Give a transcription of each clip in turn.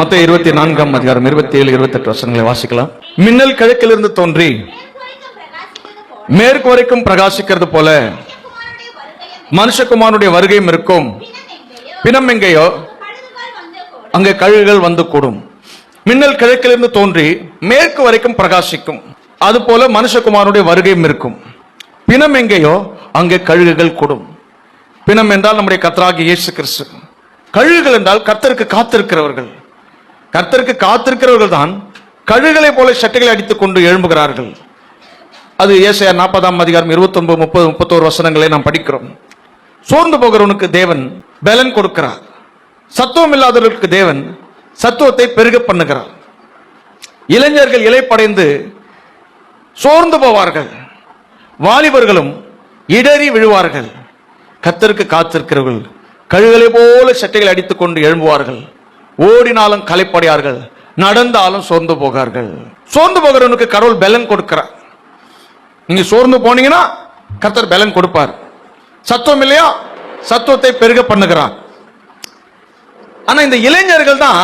மத்தேயு 24 அதிகாரம் 27 28 வசனங்களை வாசிக்கலாம். மின்னல் கிழக்கிலிருந்து தோன்றி மேற்கு வரைக்கும் பிரகாசிக்கிறது போல மனுஷகுமாரனுடைய வருகையும் இருக்கும். பிணம் எங்கேயோ அங்கே கழுகுகள் வந்து கூடும். மின்னல் கிழக்கிலிருந்து தோன்றி மேற்கு வரைக்கும் பிரகாசிக்கும், அது போல மனுஷகுமாரனுடைய வருகையும் இருக்கும். பிணம் எங்கேயோ அங்கே கழுகுகள் கூடும். பிணம் என்றால் நம்முடைய கர்த்தராகிய இயேசு கிறிஸ்து. கழுகுகள் என்றால் கர்த்தருக்கு காத்திருக்கிறவர்கள். கர்த்தருக்கு காத்திருக்கிறவர்கள் தான் கழுகுகளை போல சட்டைகளை அடித்துக் கொண்டு எழும்புகிறார்கள். அது ஏசாயா 40 அதிகாரம் 29 30 31 வசனங்களை நாம் படிக்கிறோம். சோர்ந்து போகிறவனுக்கு தேவன் பலன் கொடுக்கிறார். சத்துவம் இல்லாதவர்களுக்கு தேவன் சத்துவத்தை பெருக பண்ணுகிறார். இளைஞர்கள் இளைப்படைந்து சோர்ந்து போவார்கள், வாலிபர்களும் இடறி விழுவார்கள். கர்த்தருக்கு காத்திருக்கிறவர்கள் கழுகுகளை போல சட்டைகளை அடித்துக் கொண்டு எழும்புவார்கள். ஓடினாலும் களைப்படையார்கள், நடந்தாலும் சோர்ந்து போகார்கள். சோர்ந்து போகிறவனுக்கு கடவுள் பலன் கொடுக்கிறார். நீங்க சோர்ந்து போனீங்கன்னா கர்த்தர் பலன் கொடுப்பார். சத்துவம் இல்லையா, சத்துவத்தை பெருக பண்ணுகிறார். ஆனா இந்த இளைஞர்கள் தான்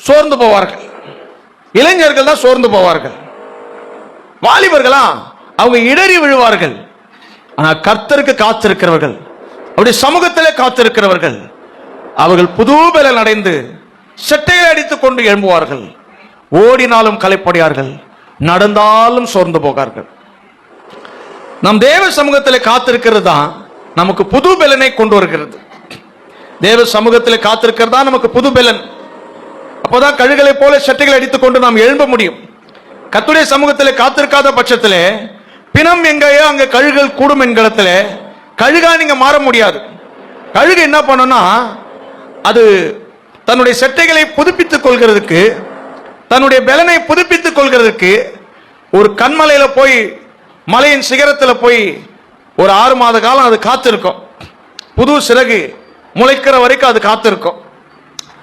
சோர்ந்து போவார்கள். இளைஞர்கள் தான் சோர்ந்து போவார்கள். வாலிபர்களா அவங்க இடறி விழுவார்கள். ஆனா கர்த்தருக்கு காத்திருக்கிறவர்கள், அவருடைய சமூகத்திலே காத்திருக்கிறவர்கள், அவர்கள் புது பலன் அடைந்து சட்டையை அடித்துக் கொண்டு எழும்புவார்கள். ஓடினாலும் களைப்படையார்கள், நடந்தாலும் சோர்ந்து போகார்கள். நம் தேவ சமூகத்திலே காத்திருக்கிறது தான் நமக்கு புது பலனை கொண்டு வருகிறது. தேவ சமூகத்திலே காத்திருக்கிறது தான் நமக்கு புது பலன். அப்போதான் கழுகுகளை போல சட்டைகளை அடித்துக் கொண்டு நாம் எழும்ப முடியும். கர்த்தருடைய சமூகத்திலே காத்திருக்காத பட்சத்திலே பிணம் எங்கேயோ அங்க கழுகுகள் கூடும் என்கிறதுல கழுகா நீங்க மாற முடியாது. கழுகு என்ன பண்ணும்னா, அது தன்னுடைய சட்டைகளை புதுப்பித்துக் கொள்கிறதுக்கு, தன்னுடைய பலனை புதுப்பித்துக் கொள்கிறதுக்கு ஒரு கண்மலையில போய், மலையின் சிகரத்தில் போய் ஒரு 6 மாத காலம் அது காத்திருக்கும். புது சிறகு முளைக்கிற வரைக்கும் அது காத்திருக்கும்.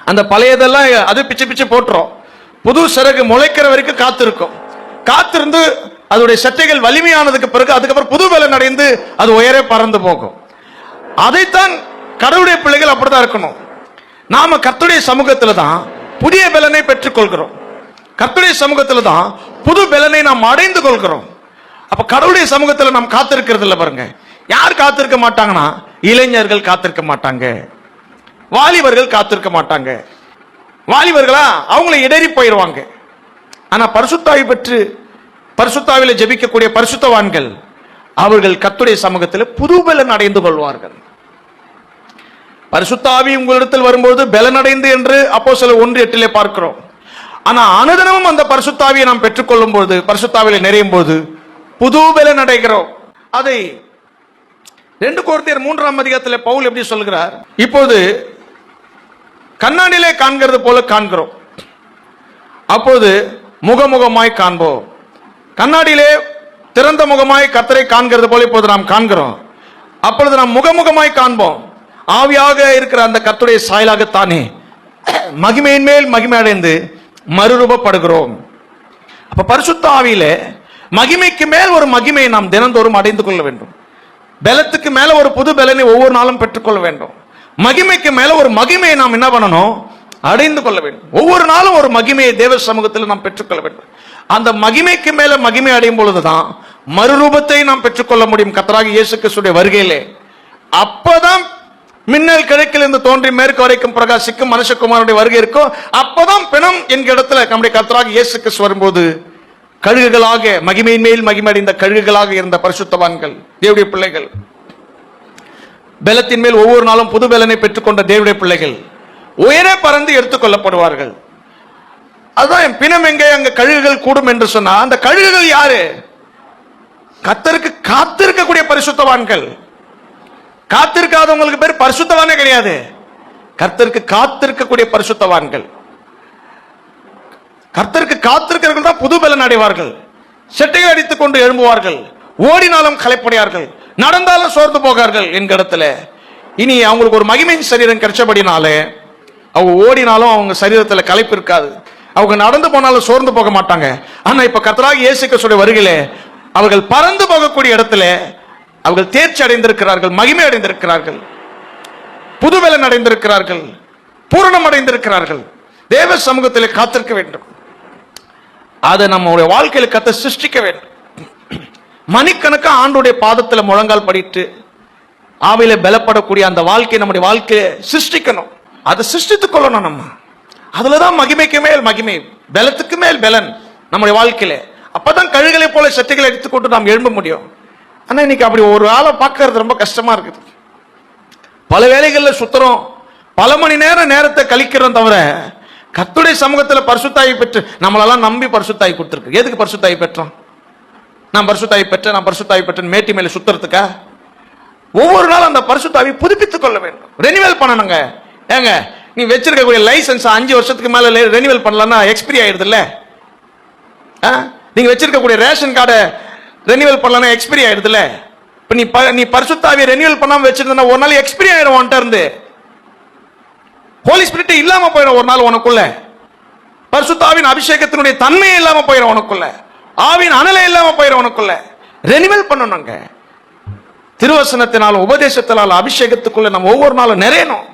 அந்த பழையதெல்லாம் அது பிச்சு பிச்சு போட்டுரும். புது சிறகு முளைக்கிற வரைக்கும் காத்திருக்கும். காத்திருந்து அதோடைய சட்டைகள் வலிமையானதுக்கு பிறகு அதுக்கப்புறம் புது பலன் அடைந்து அது உயரே பறந்து போகும். அதைத்தான் கடவுளுடைய பிள்ளைகள் அப்படிதான் இருக்கணும். நாம கர்த்தருடைய சமூகத்துல தான் புதிய பலனை பெற்றுக் கொள்கிறோம். கர்த்தருடைய சமூகத்துல தான் புது பலனை நாம் அடைந்து கொள்கிறோம். அப்ப கடவுளுடைய சமூகத்துல நாம் காத்திருக்கிறது இல்ல பாருங்க. யார் காத்திருக்க மாட்டாங்கன்னா, இளைஞர்கள் காத்திருக்க மாட்டாங்க, வாலிபர்கள் காத்திருக்க மாட்டாங்க. வாலிபர்களா அவங்கள இடறி போயிடுவாங்க. ஆனா பரிசுத்தாவி பெற்று பரிசுத்தாவில ஜெபிக்கக்கூடிய பரிசுத்தவான்கள் அவர்கள் கர்த்தருடைய சமூகத்தில் புது பலன் அடைந்து கொள்வார்கள். பரிசுத்தாவி உங்களிடத்தில் வரும்போது பலன் அடைந்து என்று அப்போஸ்தலர் 1:8 பார்க்கிறோம். ஆனா அனுதினமும் அந்த பரிசுத்தாவியை நாம் பெற்றுக்கொள்ளும் போது, பரிசுத்தாவில நிறையும் போது புது பலன் அடைகிறோம். அதை 2 கொரிந்தியர் 3 அதிகாரத்தில் பவுல் எப்படி சொல்கிறார்? இப்போது கண்ணாடியிலே காண்கிறது போல காண்கிறோம், அப்போது முகமுகமாய் காண்போம். கண்ணாடியிலே திறந்த முகமாய் கர்த்தரை காண்கிறது போல இப்போது நாம் காண்கிறோம். அப்பொழுது நாம் முகமுகமாய் காண்போம். ஆவியாக இருக்கிற அந்த கர்த்தருடைய சாயலாகத்தானே மகிமையின் மேல் மகிமை அடைந்து மறுரூபப்படுகிறோம். அப்ப பரிசுத்த ஆவியிலே மகிமைக்கு மேல் ஒரு மகிமையை நாம் தினந்தோறும் அடைந்து கொள்ள வேண்டும். பலத்துக்கு மேல ஒரு புது பலனை ஒவ்வொரு நாளும் பெற்றுக்கொள்ள வேண்டும். மகிமைக்கு மேல ஒரு மகிமையை நாம் என்ன பண்ணணும்? அடைந்து கொள்ள வேண்டும். ஒவ்வொரு நாளும் ஒரு மகிமையை தேவ சமூகத்தில் நாம் பெற்றுக்கொள்ள வேண்டும். அந்த மகிமைக்கு மேல மகிமை அடையும் பொழுதுதான் மறுரூபத்தை நாம் பெற்றுக்கொள்ள முடியும் கர்த்தராகிய இயேசு கிறிஸ்துவின் வருகையிலே. அப்பதான் மின்னல் கிழக்கிலிருந்து தோன்றி மேற்கு வரைக்கும் பிரகாசிக்கும் மனுஷகுமாரனுடைய வருகை இருக்கும். அப்பதான் பிணம் என்கிற இடத்துல நம்முடைய கர்த்தராகிய இயேசு கிறிஸ்து வரும்போது கழுகுகளாக, மகிமையின் மேல் மகிமை அடைந்த கழுகுகளாக இருந்த பரிசுத்தவான்கள் தேவனுடைய பிள்ளைகள், பலத்தின் மேல் ஒவ்வொரு நாளும் புது பலனை பெற்றுக்கொண்ட தேவனுடைய பிள்ளைகள் உயரே பறந்து எடுத்துக் கொள்ளப்படுவார்கள். அதுதான் பிணம் எங்கே அங்க கழுகுகள் கூடும் என்று சொன்னா, அந்த கழுகுகள் யாரு? கர்த்தருக்கு காத்திருக்கக்கூடிய பரிசுத்தவான்கள். காத்திருக்காதவங்களுக்கு பேர் பரிசுத்தவானே கிடையாது. கர்த்தருக்கு காத்திருக்கக்கூடிய பரிசுத்தவான்கள், கர்த்தருக்கு காத்திருக்கிறவர்கள் தான் புது பலன் அடைவார்கள். செட்டைகள் அடித்துக் கொண்டு எழும்புவார்கள், ஓடினாலும் களைப்படையார்கள், நடந்தாலும் சோர்ந்து போகார்கள் என்கிற இடத்துல. இனி அவங்களுக்கு ஒரு மகிமையின் சரீரம் கிடைச்சபடினாலே அவங்க ஓடினாலும் அவங்க சரீரத்தில் களைப்பு இருக்காது, அவங்க நடந்து போனாலும் சோர்ந்து போக மாட்டாங்க. ஆனா இப்ப கர்த்தராகிய இயேசு கிறிஸ்துவின் வருகையிலே அவர்கள் பறந்து போகக்கூடிய இடத்துல அவர்கள் தேர்ச்சி அடைந்திருக்கிறார்கள், மகிமை அடைந்திருக்கிறார்கள், புதுபலன் அடைந்திருக்கிறார்கள், பூரணம் அடைந்திருக்கிறார்கள். தேவ சமூகத்தில் காத்திருக்க வேண்டும். அதை நம்முடைய வாழ்க்கையில கர்த்தர் சிருஷ்டிக்க வேண்டும். மணிக்கணக்கா ஆண்டுடைய பாதத்தில் முழங்கால் படிட்டு ஆவியில பலப்படக்கூடிய அந்த வாழ்க்கை நம்முடைய வாழ்க்கையை சிருஷ்டிக்கணும். அதை சிருஷ்டித்துக் கொள்ளணும். நம்ம அதுலதான் மகிமைக்கு மேல் மகிமை, பலத்துக்கு மேல் பலன் நம்முடைய வாழ்க்கையில. அப்பதான் கழுகளை போல சட்டைகளை எடுத்துக்கொண்டு நாம் எழும்ப முடியும். ஆனா இன்னைக்கு அப்படி ஒரு ஆளை பார்க்கறது ரொம்ப கஷ்டமா இருக்குது. பல வேளைகள்ல சுத்தரும், பல மணி நேரத்தை கழிக்கிறோம் தவிர கர்த்தருடைய சமூகத்தில் பரிசுத்தாய் பெற்று நம்மளெல்லாம் நம்பி பரிசுத்தாய் கொடுத்துருக்கு. எதுக்கு பரிசுத்தாய் பெற்றோம்? நான் பரிசுத்தாய் பெற்றேன் மேட்டி மேல சுத்துறதுக்கா? ஒவ்வொரு நாளும் அந்த பரிசுத்தாவை புதுப்பித்துக் கொள்ள வேண்டும், ரெனிவல் பண்ணணுங்க. ஏங்க, நீ வச்சிருக்கக்கூடிய லைசன்ஸ் 5 வருஷத்துக்கு மேல ரெனிவல் பண்ணலன்னா எக்ஸ்பிரி ஆயிடுது இல்ல? நீங்க வச்சிருக்கக்கூடிய ரேஷன் கார்டை ரெனிவல் பண்ணலன்னா எக்ஸ்பிரி ஆயிடுது இல்ல? இப்ப நீ பரிசுத்தாவை ரெனிவல் பண்ணாம வச்சிருந்தா ஒரு நாள் எக்ஸ்பிரி ஆயிடும். உன்கிட்ட இருந்து ஹோலி ஸ்பிரிட் இல்லாம போயிடும் ஒரு நாள் உனக்குள்ள. பரிசுத்தாவின் அபிஷேகத்தினுடைய தன்மையே இல்லாம போயிடும் உனக்குள்ள. ஆவின் அனலே இல்லாம போயிடும் உனக்குள்ள. ரெனிவல் பண்ணணுங்க. திருவசனத்தினால, உபதேசத்தினால, அபிஷேகத்துக்குள்ள நம்ம ஒவ்வொரு நாளும் நிறையணும்.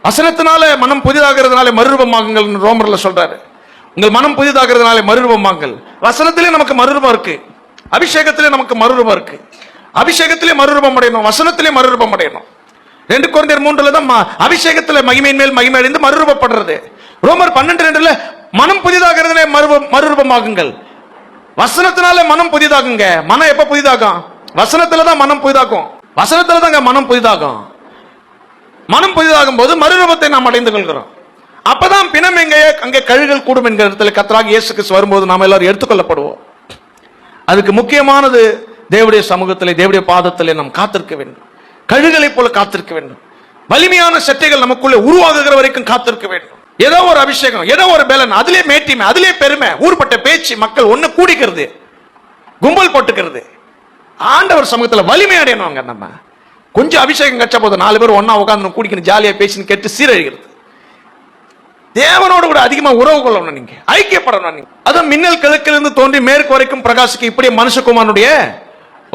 வசனத்தினால மனம் புதிதாகிறதுனால மறுரூபமாகுங்கள் ரோமர்ல சொல்றாரு. உங்கள் மனம் புதிதாகிறதுனால மறுரூபமாகுங்கள். வசனத்திலே நமக்கு மறுரூபம் இருக்கு, அபிஷேகத்திலே நமக்கு மறுரூபம் இருக்கு. அபிஷேகத்திலே மறுரூபம் அடையணும், வசனத்திலே மறுரூபம் அடையணும். 2 கொரிந்தியர் 3 தான் அபிஷேகத்தில் மகிமையின் மேல் மகிமை அடைந்து மறுரூபப்படுறது. ரோமர் 12:2 மனம் புதிதாகிறதுனால மறுரூபமாகுங்கள். வசனத்தினால மனம் புதிதாகுங்க. மனம் எப்ப புதிதாகும்? வசனத்துல தான் மனம் புதிதாகும். வசனத்துல தாங்க மனம் புதிதாகும். மனம் புதிதாகும் போது மறுரூபத்தை நாம் அடைந்து கொள்கிறோம். அப்பதான் பிணம் எங்கே அங்கே கழுகுகள் கூடும் என்கிற இடத்துல கர்த்தராகிய இயேசு கிறிஸ்து வரும்போது நாம் எல்லாரும் எடுத்துக்கொள்ளப்படுவோம். அதுக்கு முக்கியமானது தேவனுடைய சமூகத்திலே, தேவனுடைய பாதத்திலே நாம் காத்திருக்க வேண்டும். கழுகுகளை போல காத்திருக்க வேண்டும். வலிமையான சட்டைகள் நமக்குள்ளே உருவாகுகிற வரைக்கும் காத்திருக்க வேண்டும். ஏதோ ஒரு அபிஷேகம், ஏதோ ஒரு பலன், அதிலே மேட்டிமை, அதிலே பெருமை, ஊர்பட்ட பேச்சு, மக்கள் ஒண்ணு கூடிக்கிறது, கும்பல் போட்டுக்கிறது. ஆண்டவர் சமூகத்தில் வலிமை அடையணுங்க. நம்ம கொஞ்சம் அபிஷேகம் கச்சா போதும் 4 பேர் ஒன்னா உட்காந்து கூடிக்கணும், ஜாலியா பேசின்னு கேட்டு சீரழிகிறது. தேவனோடு கூட அதிகமா உறவு கொள்ளணும், நீங்க ஐக்கியப்படணும். நீங்க அதான் மின்னல் கிழக்கிலிருந்து தோன்றி மேற்கு வரைக்கும் பிரகாசிக்க இப்படியே மனுஷகுமாரனுடைய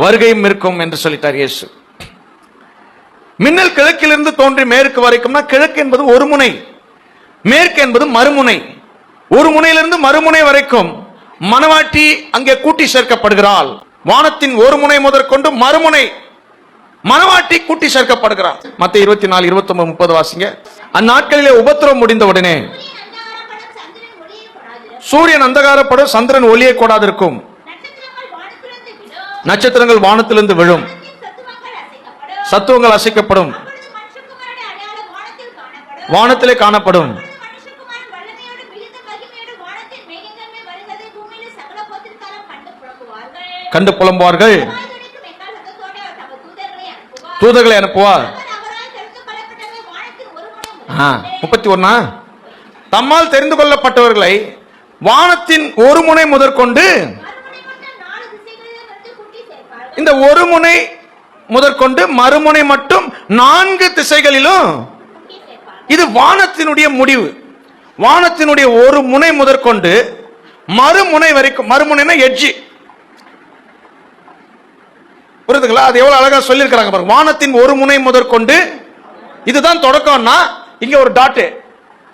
வருகையும் இருக்கும் என்று சொல்லிட்டார் இயேசு. மின்னல் கிழக்கிலிருந்து தோன்றி மேற்கு வரைக்கும்னா, கிழக்கு என்பது ஒரு முனை, மேற்கு என்பது மறுமுனை. ஒரு முனையிலிருந்து மறுமுனை வரைக்கும் மணவாட்டி அங்கே கூட்டி சேர்க்கப்படுகிறாள். வானத்தின் ஒரு முனை முதற்கொண்டு மறுமுனை மணவாட்டி கூட்டி சேர்க்கப்படுகிறார். மத்தேயு 24, 29, 30 வாசிங்க. அந்நாட்களிலே உபத்திரவம் முடிந்தவுடனே சூரியன் அந்தகாரப்படும், சந்திரன் ஒளியை கொடாதிருக்கும், நட்சத்திரங்கள் வானத்திலிருந்து விழும், சத்துவங்கள் அசைக்கப்படும், வானத்திலே காணப்படும். கண்டு புலம்புவார்கள், தூதர்களை அனுப்புவார். 31 தம்மால் தெரிந்து கொள்ளப்பட்டவர்களை வானத்தின் ஒரு முனை முதற்கொண்டு, இந்த ஒரு முனை முதற்கொண்டு மறுமுனை மட்டும் 4 திசைகளிலும். இது வானத்தினுடைய முடிவு. வானத்தினுடைய ஒரு முனை முதற்கொண்டு மறுமுனை வரைக்கும். மறுமுனைனா எட்ஜி, புரியுதுங்களா? அது எவ்வளவு அழகா சொல்லி இருக்கிறாங்க பாருங்க. வானத்தின் ஒரு முனை முதற்கொண்டு, இதுதான் தொடக்கம்னா இங்க ஒரு டாட்,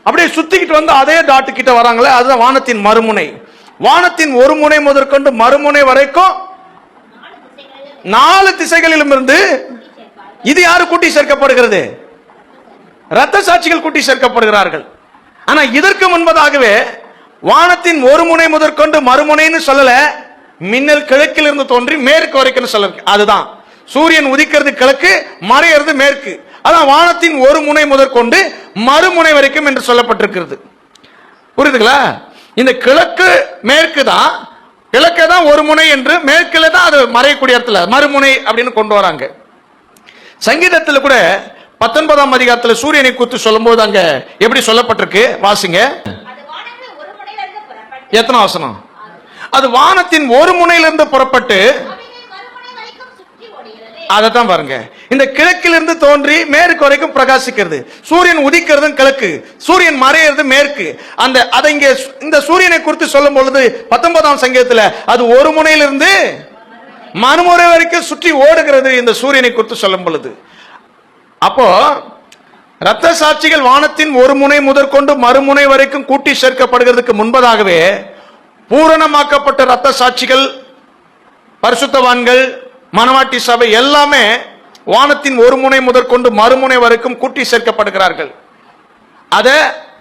அப்படியே சுத்திக்கிட்டு வந்து அதே டாட் கிட்ட வராங்களே, அதுதான் வானத்தின் மறுமுனை. வானத்தின் ஒரு முனை முதற்கொண்டு மறுமுனை வரைக்கும் 4 திசைகளிலும் இருந்து. இது யாரு கூட்டி சேர்க்கப்படுகிறது? இரத்த சாட்சிகள் கூட்டி சேர்க்கப்படுகிறார்கள். ஆனா இதற்கு முன்பதாகவே வானத்தின் ஒரு முனை முதற்கொண்டு மறுமுனைன்னு சொல்லல, மின்னல் கிழக்கில் இருந்து தோன்றி மேற்கு வரைக்கும் சொல்ல. அதுதான் சூரியன் உதிக்கிறது கிழக்கு, மறையிறது மேற்கு. அதான் வானத்தின் ஒரு முனை முதற்கொண்டு மறுமுனை வரைக்கும் என்று சொல்லப்பட்டிருக்கிறது. புரியுதுங்களா? இந்த கிழக்கு மேற்கு தான், கிழக்கே தான் ஒரு முனை என்று, மேற்கில தான் அது மறையக்கூடிய இடத்துல மறுமுனை அப்படின்னு கொண்டு வராங்க. சங்கீதத்தில் கூட 19ஆம் அதிகாரத்தில் சூரியனை குறித்து சொல்லும் போது அங்க எப்படி சொல்லப்பட்டிருக்கு வாசிங்க. எத்தனை வசனம்? அது வானத்தின் ஒரு முனையிலிருந்து புறப்பட்டு, அதைத்தான் பாருங்க. இந்த கிழக்கிலிருந்து தோன்றி மேற்கு வரைக்கும் பிரகாசிக்கிறது. சூரியன் உதிக்கிறதும் கிழக்கு, சூரியன் மறையிறது மேற்கு. அதை இங்க இந்த சூரியனை குறித்து சொல்லும் பொழுது 19ஆம் சங்கீதத்தில் அது ஒரு முனையிலிருந்து மறுமுறை வரைக்கும் சுற்றி ஓடுகிறது இந்த சூரியனை குறித்து சொல்லும் பொழுது. அப்போ இரத்த சாட்சிகள் வானத்தின் ஒரு முனை முதற்கொண்டு மறுமுனை வரைக்கும் கூட்டி சேர்க்கப்படுகிறதுக்கு முன்பதாகவே பூரணமாக்கப்பட்ட இரத்த சாட்சிகள், பரிசுத்தவான்கள், மணவாட்டி சபை எல்லாமே வானத்தின் ஒரு முனை முதற்கொண்டு மறுமுனை வரைக்கும் கூட்டி சேர்க்கப்படுகிறார்கள். அத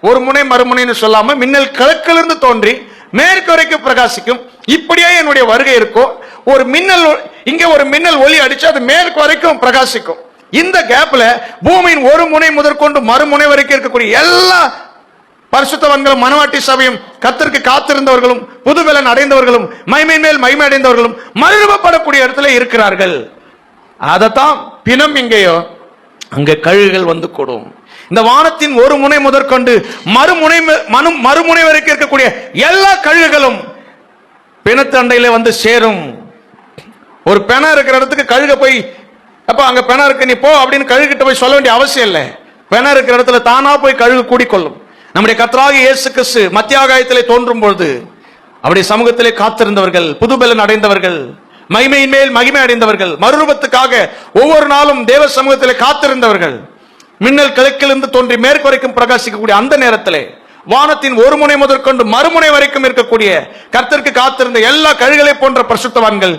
ஒரு முனை மறுமுனைன்னு சொல்லாம மின்னல் கிழக்கிலிருந்து தோன்றி மேற்கு வரைக்கும் பிரகாசிக்கும். இப்படியே என்னுடைய வருகை இருக்கும். ஒரு மின்னல், இங்க ஒரு மின்னல் ஒளி அடிச்சு அது மேற்கு வரைக்கும் பிரகாசிக்கும். இந்த கேப்ல பூமியின் ஒரு முனை முதற்கொண்டு மறுமுனை வரைக்கும் இருக்கக்கூடிய எல்லா பரிசுத்தவான்களும், மணவாட்டி சபையும், கர்த்தருக்கு காத்திருந்தவர்களும், புதுபலன் அடைந்தவர்களும், மகிமையின் மேல் மகிமை அடைந்தவர்களும் மறுரூபப்படக்கூடிய இடத்துல இருக்கிறார்கள். அதத்தான் பிணம் எங்கேயோ அங்க கழுகுகள் வந்து கூடும். இந்த வானத்தின் ஒரு முனை முதற்கொண்டு மறுமுனை வரைக்கும் இருக்கக்கூடிய எல்லா கழுகுகளும் பிணத்து அண்டையில வந்து சேரும். ஒரு பிணம் இருக்கிற இடத்துக்கு கழுக போய், அப்ப அங்க பிணம் இருக்கு நீ போ அப்படின்னு கழுகிட்ட போய் சொல்ல வேண்டிய அவசியம் இல்லை. பிணம் இருக்கிற இடத்துல தானா போய் கழுகு கூடிக்கொள்ளும். நம்முடைய கர்த்தராகிய இயேசு கிறிஸ்து மத்தியாகாயத்திலே தோன்றும் பொழுது அவருடைய சமூகத்திலே காத்திருந்தவர்கள், புதுபலன் அடைந்தவர்கள், மகிமையின் மேல் மகிமை அடைந்தவர்கள், மறுரூபத்துக்காக ஒவ்வொரு நாளும் தேவ சமூகத்திலே காத்திருந்தவர்கள், மின்னல் கிழக்கிலிருந்து தோன்றி மேற்கு வரைக்கும் பிரகாசிக்கக்கூடிய அந்த நேரத்திலே வானத்தின் ஒரு முனை முதற்கொண்டு மறுமுனை வரைக்கும் இருக்கக்கூடிய கர்த்தருக்கு காத்திருந்த எல்லா கழுகளை போன்ற பரிசுத்தவான்கள்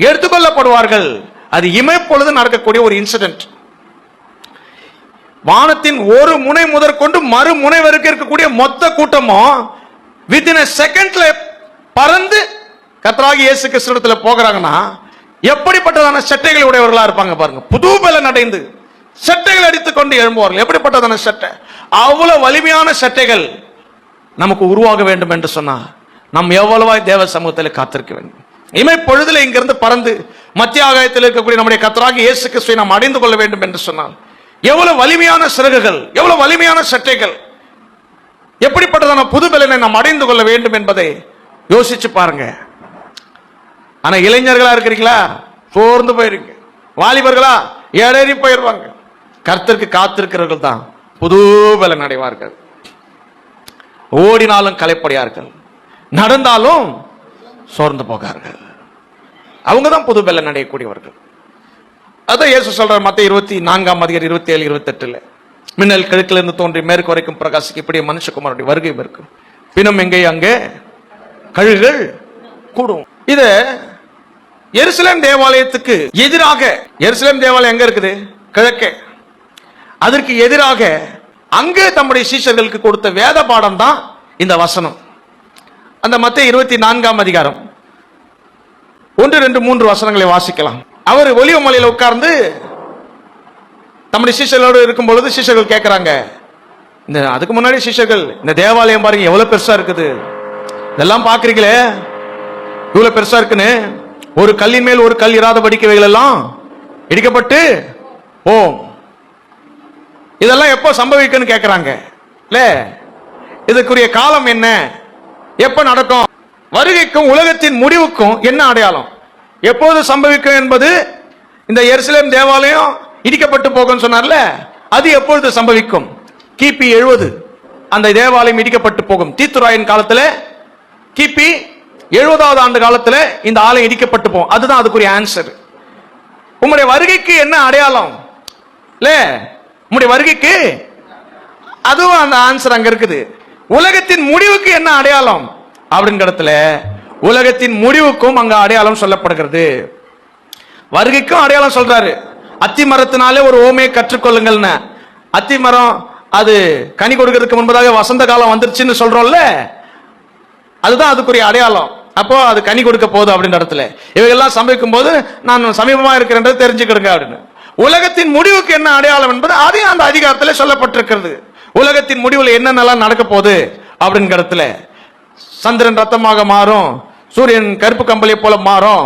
எடுத்துக்கொள்ளப்படுவார்கள். அது இமைப்பொழுது நடக்கக்கூடிய ஒரு இன்சிடென்ட். வானத்தின் ஒரு முனை முதற்கொண்டு மறுமுனை வரைக்கும் இருக்கக்கூடிய மொத்த கூட்டமும் வித்தின் செகண்ட்ல பறந்து கர்த்தராகிய இயேசு கிறிஸ்துவிடத்துல போகிறாங்கன்னா எப்படிப்பட்டதான சட்டைகளை உடையவர்களா இருப்பாங்க பாருங்க. புது பலன் அடைந்து சட்டைகள் அடித்துக்கொண்டு எழும்புவார்கள். எப்படிப்பட்டதான சட்டை? அவ்வளவு வலிமையான சட்டைகள் நமக்கு உருவாக வேண்டும் என்று சொன்னா நாம் எவ்வளவாய் தேவ சமூகத்தில் காத்திருக்க வேண்டும். இமைப்பொழுதுல இங்கிருந்து பறந்து மத்திய ஆகாயத்தில் இருக்கக்கூடிய நம்முடைய கர்த்தராகிய இயேசு கிறிஸ்துவை நாம் அடைந்து கொள்ள வேண்டும் என்று சொன்னால் எவ்வளவு வலிமையான சிறகுகள், எவ்வளவு வலிமையான சட்டைகள், எப்படிப்பட்டதான புது பலனை நாம் அடைந்து கொள்ள வேண்டும் என்பதை யோசிச்சு பாருங்க. ஆனா இளைஞர்களா இருக்கிறீங்களா? சோர்ந்து போயிருங்க. வாலிபர்களா ஏறி போயிருவாங்க. கர்த்தருக்கு காத்திருக்கிறவர்கள் தான் புது பலன் அடைவார்கள். ஓடினாலும் களைப்படையார்கள், நடந்தாலும் சோர்ந்து போகார்கள். அவங்க தான் புது பலன் அடையக்கூடியவர்கள். அதான் இயேசு சொல்றார் மத்தேயு 24:27-28, மின்னல் கிழக்கிலிருந்து தோன்றி மேற்கு வரைக்கும் பிரகாசிக்க இப்படியே மனுஷகுமாரனுடைய வருகை இருக்கும். பிணம் எங்கே அங்கே கழுகுகள் கூடும். இத எருசலேம் தேவாலயத்துக்கு எதிராக, எருசலேம் தேவாலயம் எங்க இருக்குது? கிழக்கே. அதற்கு எதிராக அங்கே தம்முடைய சீஷர்களுக்கு கொடுத்த வேத பாடம் தான் இந்த வசனம். அந்த மத்தேயு 24 1, 2, 3 வசனங்களை வாசிக்கலாம். அவர் ஒலிவ மலையில உட்கார்ந்து தம்முடைய சீஷர்களோடு இருக்கும் பொழுது சீஷர்கள் கேட்கிறாங்க, இந்த அதுக்கு முன்னாடி சீஷர்கள், இந்த தேவாலயம் பாருங்க எவ்வளவு பெருசா இருக்குது, இதெல்லாம் பாக்குறீங்களே இவ்வளவு பெருசா இருக்குன்னு, ஒரு கல்லின் மேல் ஒரு கல் இராதபடிக்கவைகள் எல்லாம் இடிக்கப்பட்டு ஓம், இதெல்லாம் எப்போ சம்பவிக்கும்னு கேட்கிறாங்க. இல்ல இதுக்குரிய காலம் என்ன, எப்ப நடக்கும், வருகைக்கும் உலகத்தின் முடிவுக்கும் என்ன அடையாளம், எப்போது சம்பவிக்கும் என்பது, இந்த எருசலேம் தேவாலயம் இடிக்கப்பட்டு போகும் சொன்னார்ல, அது எப்பொழுது சம்பவிக்கும்? கிபி 70 அந்த தேவாலயம் இடிக்கப்பட்டு போகும். தீத்துராயின் காலத்துல கிபி 70வது ஆண்டு காலத்துல இந்த ஆலயம் இடிக்கப்பட்டு போகும். அதுதான் அதுக்குரிய ஆன்சர். உங்களுடைய வருகைக்கு என்ன அடையாளம்? இல்ல உங்களுடைய வருகைக்கு அதுவும் அந்த ஆன்சர் அங்க இருக்குது. உலகத்தின் முடிவுக்கு என்ன அடையாளம் அப்படிங்கிற இடத்துல உலகத்தின் முடிவுக்கும் அங்க அடையாளம் சொல்லப்படுகிறது. வருகைக்கும் அடையாளம் சொல்றாரு. அத்தி மரத்தினாலே ஒரு ஓமையை கற்றுக்கொள்ளுங்கள்னு. அத்தி மரம் அது கனி கொடுக்கிறதுக்கு முன்பதாக வசந்த காலம் வந்துருச்சுன்னு சொல்றோம்ல, அதுதான் அதுக்குரிய அடையாளம். அப்போ அது கனி கொடுக்க போகுது அப்படின்ற இடத்துல இவையெல்லாம் சம்பவிக்கும் போது நான் சமீபமா இருக்கிறேன் தெரிஞ்சுக்கிடுங்க அப்படின்னு. உலகத்தின் முடிவுக்கு என்ன அடையாளம் என்பது அதையும் அந்த அதிகாரத்துல சொல்லப்பட்டிருக்கிறது. உலகத்தின் முடிவுல என்னென்னலாம் நடக்க போகுது அப்படிங்கிற இடத்துல சந்திரன் ரத்தமாக மாறும், சூரியன் கருப்பு கம்பளை போல மாறும்,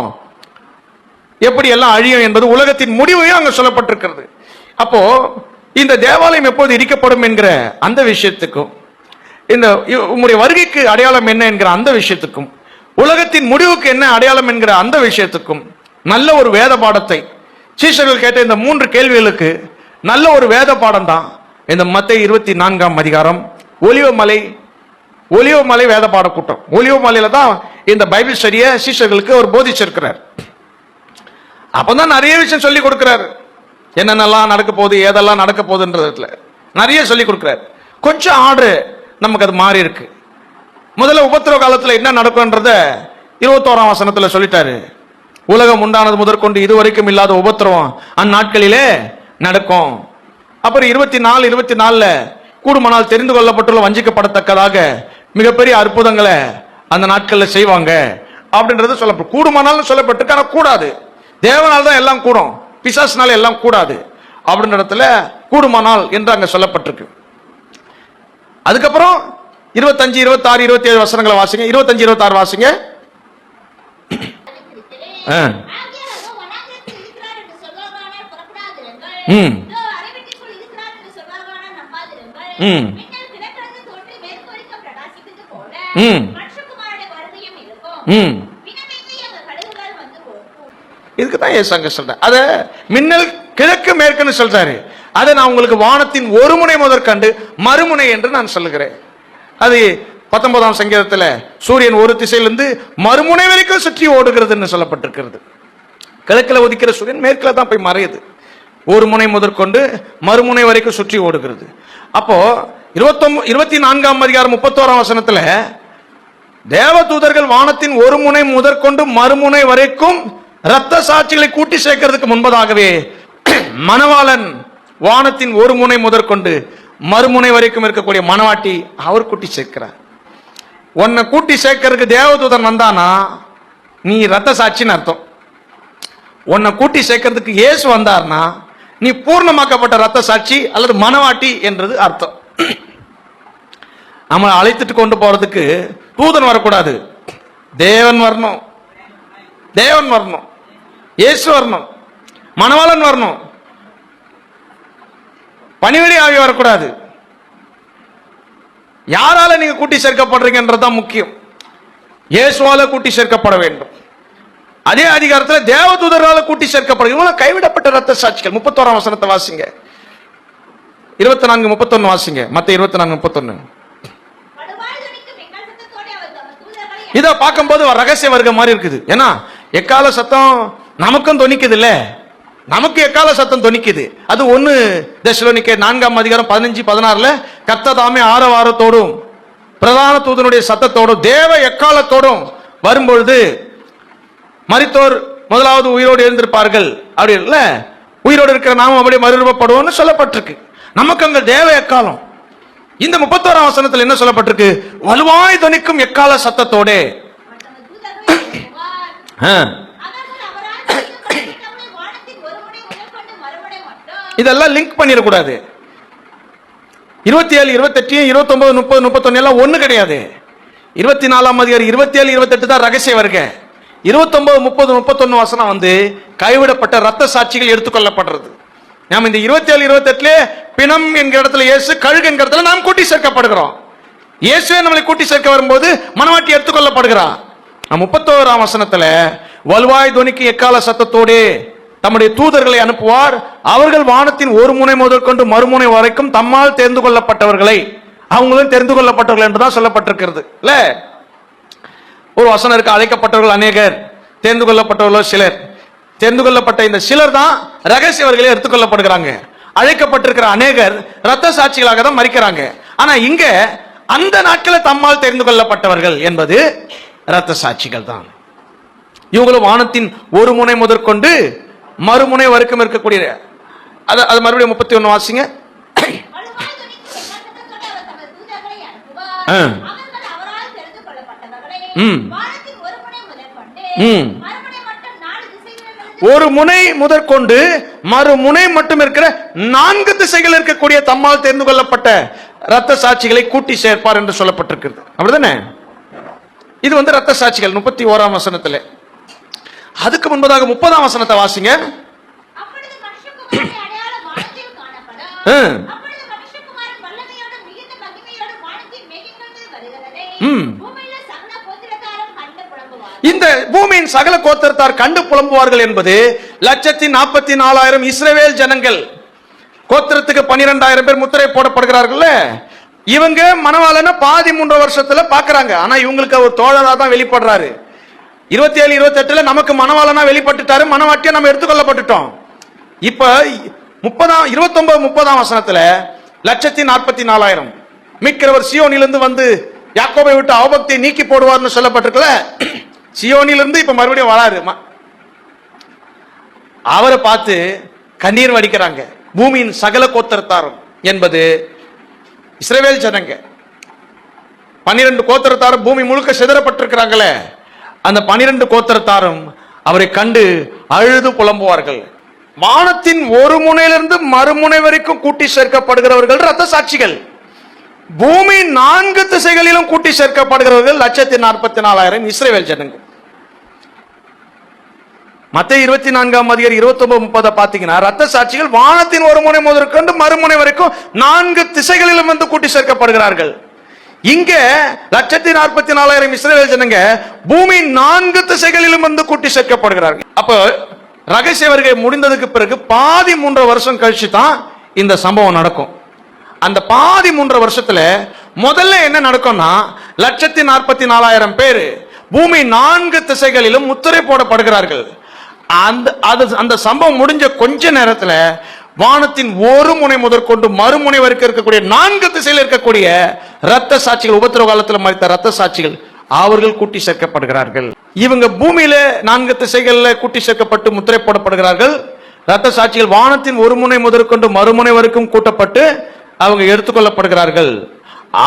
எப்படி எல்லாம் அழியும் என்பது உலகத்தின் முடிவையும் அங்க சொல்லப்பட்டிருக்கிறது. அப்போ இந்த தேவாலயம் எப்போது இடிக்கப்படும் என்கிற அந்த விஷயத்துக்கும், இந்த உங்களுடைய வருகைக்கு அடையாளம் என்ன என்கிற அந்த விஷயத்துக்கும், உலகத்தின் முடிவுக்கு என்ன அடையாளம் என்கிற அந்த விஷயத்துக்கும் நல்ல ஒரு வேத பாடத்தை சீஷர்கள் கேட்ட இந்த 3 கேள்விகளுக்கு நல்ல ஒரு வேத பாடம் தான் இந்த மத்தேயு 24 ஒலிவ மலை வேத பாட கூட்டம். ஒலிவ மலையில தான் இந்த பைபிள் ஸ்டடியை சீஷர்களுக்கு அவர் போதிச்சிருக்கிறார். அப்பதான் நிறைய விஷயம் சொல்லி கொடுக்கிறார். என்னென்னலாம் நடக்க போகுது, ஏதெல்லாம் நடக்க போகுதுன்றதுல நிறைய சொல்லி கொடுக்கிறார். கொஞ்சம் ஆர்டர் நமக்கு அது மாறி இருக்கு. முதல்ல உபத்திரவ காலத்துல என்ன நடக்கும்ன்றத 21ஆம் வசனத்துல சொல்லிட்டாரு. உலகம் உண்டானது முதற்கொண்டு இதுவரைக்கும் இல்லாத உபத்திரவம் அந்நாட்களிலே நடக்கும். அப்புறம் 24 கூடுமானால் தெரிந்து கொள்ளப்பட்டுள்ள வஞ்சிக்கப்படத்தக்கதாக மிகப்பெரிய அற்புதங்களை அந்த நாட்கள்ல செய்வாங்க அப்படின்றது சொல்லப்படும். கூடுமானால் சொல்லப்பட்டிருக்கு, ஆனா கூடாது. தேவனால் தான் எல்லாம் கூடும், பிசாசுனால எல்லாம் கூடாது அப்படின்ற இடத்துல கூடுமானால் என்று அங்க சொல்லப்பட்டிருக்கு. அதுக்கப்புறம் 25, 26, 27 வசனங்களை வாசிங்க. 25, 26 வாசிங்க. இதுக்குதான் ஏசாங்க சொல்றேன். அத மின்னல் கிழக்கு மேற்குன்னு சொல்றாரு. அதை நான் உங்களுக்கு வானத்தின் ஒரு முனை முதற்கண்டு மறுமுனை என்று நான் சொல்லுகிறேன். அது 19ஆம் சங்கீதத்தில் சூரியன் ஒரு திசையிலிருந்து மறுமுனை வரைக்கும் சுற்றி ஓடுகிறதுன்னு சொல்லப்பட்டிருக்கிறது. கிழக்கில் உதிக்கிற சூரியன் மேற்கில் தான் போய் மறையுது. ஒரு முனை முதற்கொண்டு மறுமுனை வரைக்கும் சுற்றி ஓடுகிறது. அப்போ 24ஆம் அதிகாரம் 31ஆம் வசனத்துல தேவ தூதர்கள் வானத்தின் ஒரு முனை முதற்கொண்டு மறுமுனை வரைக்கும் இரத்த சாட்சிகளை கூட்டி சேர்க்கிறதுக்கு முன்பதாகவே மணவாளன் வானத்தின் ஒரு முனை முதற்கொண்டு மறுமுனை வரைக்கும் இருக்கக்கூடிய மணவாட்டி அவர் கூட்டி சேர்க்கிறார். உன்னை கூட்டி சேர்க்கிறதுக்கு தேவதூதன் வந்தானா நீ இரத்த சாட்சின்னு அர்த்தம். உன்னை கூட்டி சேர்க்கிறதுக்கு இயேசு வந்தார்னா நீ பூர்ணமாக்கப்பட்ட இரத்த சாட்சி அல்லது மணவாட்டி என்றது அர்த்தம். நம்ம அழைத்துட்டு கொண்டு போறதுக்கு தூதன் வரக்கூடாது, தேவன் வரணும். தேவன் வரணும், இயேசு வரணும், மணவாளன் வரணும். பணிவிடை ஆவி வரக்கூடாது. யாரால நீங்க கூட்டி சேர்க்கப்படுறீங்கன்றதுதான் முக்கியம். இயேசுவால கூட்டி சேர்க்கப்பட வேண்டும். அதே அதிகாரத்தில் தேவதூதரால கூட்டி சேர்க்கப்படுகிறவங்க கைவிடப்பட்ட இரத்த சாட்சிகள். 31ஆம் வசனத்தை வாசிங்க. 24:31 வாசிங்க. மத்த 24:31. இத பார்க்கும்போது ரகசிய வர்க்க மாதிரி இருக்குது. ஏன்னா எக்கால சத்தம் நமக்கும் தொனிக்குது இல்ல, நமக்கு எக்கால சத்தம் தொனிக்குது. அது 1 தெசலோனிக்கே 4ஆம் அதிகாரம் 15-16 கர்த்ததாமே ஆரவாரத்தோடும் பிரதான தூதனுடைய சத்தத்தோடும் தேவ எக்காலத்தோடும் வரும்பொழுது மரித்தோர் முதலாவது உயிரோடு எழுந்திருப்பார்கள். அப்படி இல்ல, உயிரோடு இருக்கிற நாமும் அப்படியே மறுரூபப்படுவோம்னு சொல்லப்பட்டிருக்கு. நமக்கு அங்க தேவ எக்காலம். இந்த 31ஆம் வசனத்தில் என்ன சொல்லப்பட்டிருக்கு? வலுவாய் தொனிக்கும் எக்கால சத்தத்தோட. இதெல்லாம் லிங்க் பண்ணிடக்கூடாது. 27, 28, 29, 30, 31 எல்லாம் ஒண்ணு கிடையாது. 24ஆம் அதிகாரம் 27, 28 தான் ரகசிய வருக. 29, 30, 31 வசனம் வந்து கைவிடப்பட்ட இரத்த சாட்சிகள் எடுத்துக்கொள்ளப்படுறது. நாம் இந்த 27, 28 பிணம் என்கிற இடத்துல இயேசு, கழுகு என்கிற இடத்துல நாம் கூட்டி சேர்க்கப்படுகிறோம். இயேசுவே நம்மளை கூட்டி சேர்க்க வரும்போது மணவாட்டி எடுத்துக்கொள்ளப்படுகிறார். 31ஆம் வசனத்துல வலுவாய் தொனிக்கு எக்கால சத்தத்தோடு தம்முடைய தூதர்களை அனுப்புவார். அவர்கள் வானத்தின் ஒரு முனை முதற்கொண்டு மறுமுனை வரைக்கும் தம்மால் தெரிந்து கொள்ளப்பட்டவர்களை, அவங்களும் தெரிந்து கொள்ளப்பட்டவர்கள் என்றுதான் சொல்லப்பட்டிருக்கிறது இல்ல. ஒரு வசனம் இருக்கு, அழைக்கப்பட்டவர்கள் அநேகர், தெரிந்து கொள்ளப்பட்டவர்களோ சிலர். தெரிந்து கொள்ளப்பட்ட இந்த சிலர் தான் ரகசியவர்களே எடுத்துக்கொள்ளப்படுகிறாங்க. அழைக்கப்பட்டிருக்கிற அநேகர் இரத்த சாட்சிகளாக தான் மரிக்கிறாங்க. ஆனா இங்க அந்த நாட்களில் தம்மால் தெரிந்து கொள்ளப்பட்டவர்கள் என்பது இரத்த சாட்சிகள் தான். இவங்களும் வானத்தின் ஒரு முனை முதற்கொண்டு மறுமுனை வரைக்கும் இருக்கக்கூடிய, அது மறுபடியும் 31 வாசிங்க. ஒரு முனை முதற்கொண்டு மறுமுனை மட்டும் இருக்கிற 4 திசைகள் இருக்கக்கூடிய தம்மால் தெரிந்து கொள்ளப்பட்ட இரத்த சாட்சிகளை கூட்டி சேர்ப்பார் என்று சொல்லப்பட்டிருக்கிறது. அப்படிதானே? இது வந்து இரத்த சாட்சிகள் 31ஆம் வசனத்துல. அதுக்கு முன்பதாக 30ஆம் வசனத்தை வாசிங்க. இந்த பூமியின் சகல கோத்திரத்தார் கண்டு புலம்புவார்கள் என்பது 144,000 இஸ்ரவேல் ஜனங்கள். கோத்திரத்துக்கு 12,000 பேர் முத்திரை போடப்படுகிறார்கள். இவங்க மணவாளன 13 வருஷத்துல பாக்குறாங்க. ஆனா இவங்களுக்கு ஒரு தோழரா தான் வெளிப்படுறாரு. 27, 28 நமக்கு மணவாளனா வெளிப்பட்டுட்டாரு, மணவாட்டியா நம்ம எடுத்துக்கொள்ளப்பட்டுட்டோம். இப்ப 29, 30ஆம் வசனத்துல 144,000. மீட்கிறவர் சியோனிலிருந்து வந்து யாக்கோபை விட்டு அவபக்தியை நீக்கி போடுவார்னு சொல்லப்பட்டிருக்கல. சியோனிலிருந்து இப்ப மறுபடியும் வராரு. அவரை பார்த்து கண்ணீர் வடிக்கிறாங்க. பூமியின் சகல கோத்திரத்தாரும் என்பது இஸ்ரவேல் ஜனங்க. 12 கோத்திரத்தாரும் பூமி முழுக்க சிதறப்பட்டிருக்கிறாங்களே, அந்த 12 கோத்திரத்தாரும் அவரை கண்டு அழுது புலம்புவார்கள். வானத்தின் ஒரு முனையிலிருந்து மறுமுனை வரைக்கும் கூட்டி சேர்க்கப்படுகிறவர்கள் இரத்த சாட்சிகள். பூமி 4 திசைகளிலும் கூட்டி சேர்க்கப்படுகிறவர்கள் 144,000 இஸ்ரவேல் ஜனங்கள். மத்தேயு 24:29-30 பாத்தீங்கன்னா ரத்த சாட்சிகள் வானத்தின் ஒரு முனை முதற்கொண்டு மறுமுனை வரைக்கும் 4 திசைகளிலும் வந்து கூட்டி சேர்க்கப்படுகிறார்கள். இங்க 144,000 இஸ்ரவேல் ஜனங்க பூமி 4 திசைகளிலும் வந்து கூட்டி சேர்க்கப்படுகிறார்கள். அப்ப ரகசிய வருகை முடிந்ததுக்கு பிறகு பாதி 3 வருஷம் கழிச்சு தான் இந்த சம்பவம் நடக்கும். அந்த பாதி 3 வருஷத்துல முதல்ல என்ன நடக்கும்னா 144,000 பேர் பூமி 4 திசைகளிலும் முத்திரை போடப்படுகிறார்கள். அந்த சம்பவம் முடிஞ்ச கொஞ்ச நேரத்துல வானத்தின் ஒரு முனை முதற்கொண்டு மறுமுனை வரைக்கும் இருக்கக்கூடிய 4 திசையில் இருக்கக்கூடிய ரத்த சாட்சிகள், உபத்திரவ காலத்தில் மரித்த ரத்த சாட்சிகள், அவர்கள் கூட்டி சேர்க்கப்படுகிறார்கள். இவங்க பூமியில 4 திசைகள்ல கூட்டி சேர்க்கப்பட்டு முத்திரை போடப்படுகிறார்கள். ரத்த சாட்சிகள் வானத்தின் ஒரு முனை முதற்கொண்டு மறுமுனை வரைக்கும் கூட்டப்பட்டு அவங்க எடுத்துக்கொள்ளப்படுகிறார்கள்.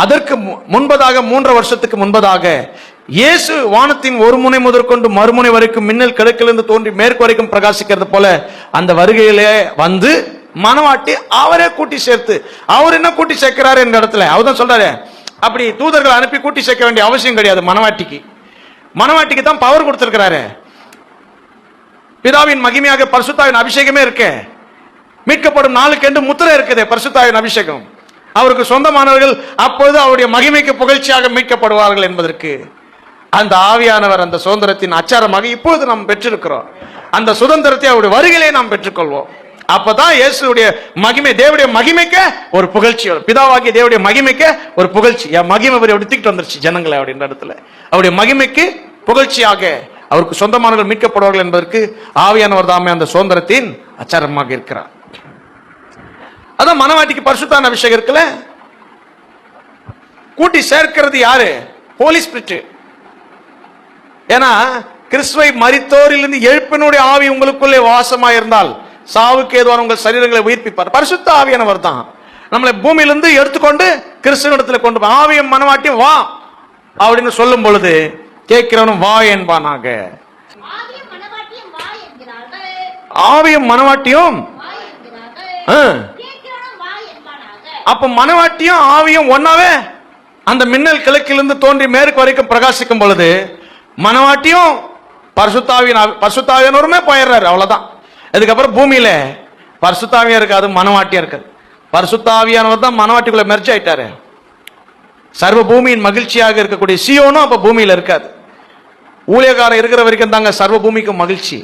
அதற்கு முன்பதாக 3 வருஷத்துக்கு முன்பதாக இயேசு வானத்தின் ஒரு முனை முதற்கொண்டு மறுமுனை வரைக்கும் மின்னல் கிழக்கிலிருந்து தோன்றி மேற்கு வரைக்கும் பிரகாசிக்கிறது போல அந்த வருகையிலே வந்து மனவாட்டி அவரே கூட்டி சேர்த்து, அவர் என்ன கூட்டி சேர்க்கிறாரு என்ற இடத்துல அவர் தான் சொல்றாரு, அப்படி தூதர்கள் அனுப்பி கூட்டி சேர்க்க வேண்டிய அவசியம் கிடையாது. மனவாட்டிக்கு தான் பவர் கொடுத்திருக்கிறாரு. பிதாவின் மகிமையாக பரிசுத்தாவின் அபிஷேகமே இருக்கு. மீட்கப்படும் நாளுக்கு என்று முத்திரை இருக்குது பரிசுத்தாவின் அபிஷேகம். அவருக்கு சொந்தமானவர்கள் அப்போது அவருடைய மகிமைக்கு புகழ்ச்சியாக மீட்கப்படுவார்கள் என்பதற்கு அந்த ஆவியானவர் அந்த சுதந்திரத்தின் அச்சாரமாக இப்பொழுது நாம் பெற்றிருக்கிறோம். அந்த சுதந்திரத்தை அவருடைய வருகையிலே நாம் பெற்றுக்கொள்வோம். அப்பதான் இயேசுடைய மகிமை, தேவனுடைய மகிமைக்கு ஒரு புகழ்ச்சி, பிதாவாகிய தேவனுடைய மகிமைக்கு ஒரு புகழ்ச்சி. என் மகிமை அவர் எடுத்துக்கிட்டு வந்துருச்சு ஜனங்களை அப்படின்ற இடத்துல அவருடைய மகிமைக்கு புகழ்ச்சியாக அவருக்கு சொந்தமானவர்கள் மீட்கப்படுவார்கள் என்பதற்கு ஆவியானவர் தாமே அந்த சுதந்திரத்தின் அச்சாரமாக இருக்கிறார். அதான் மனவாட்டிக்கு பரிசுத்தான அபிஷேகம் இருக்குல்ல. கூட்டி சேர்க்கிறது யாரு? ஹோலி ஸ்பிரிட். ஏன்னா கிறிஸ்துவை மரித்தோரிலிருந்து எழுப்பினுடைய ஆவி உங்களுக்குள்ளே வாசமாக இருந்தால் சாவுக்கு ஏதுவான உங்கள் சரீரங்களை உயிர்ப்பிப்பார். பரிசுத்த ஆவியானவர் தான் நம்மளை பூமியிலிருந்து எடுத்துக்கொண்டு கிறிஸ்துவனிடத்தில் கொண்டு ஆவியும் மனவாட்டியும் வா அப்படின்னு சொல்லும் பொழுது கேட்கிறவனும் வா என்பானாக. ஆவியும் மனவாட்டியும் அப்ப மனவாட்டியும் ஆவியும் ஒன்னாவே அந்த மின்னல் கிழக்கிலிருந்து தோன்றி மேற்கு வரைக்கும் பிரகாசிக்கும் பொழுது மனவாட்டியும் பரிசுத்தாவியானவருமே போயிடுறாரு. அவ்வளவுதான். அதுக்கப்புறம் பூமியில பரிசுத்தாவியா இருக்காது, மனவாட்டியா இருக்காது. பரிசுத்தாவியானவர் தான் மனவாட்டிக்குள்ள மெர்ஜ் ஆயிட்டாரு. சர்வ பூமியின் மகிழ்ச்சியாக இருக்கக்கூடிய சியோனும் அப்ப பூமியில இருக்காது. ஊழியக்காரன் இருக்கிற வரைக்கும் தாங்க சர்வ பூமிக்கும் மகிழ்ச்சி.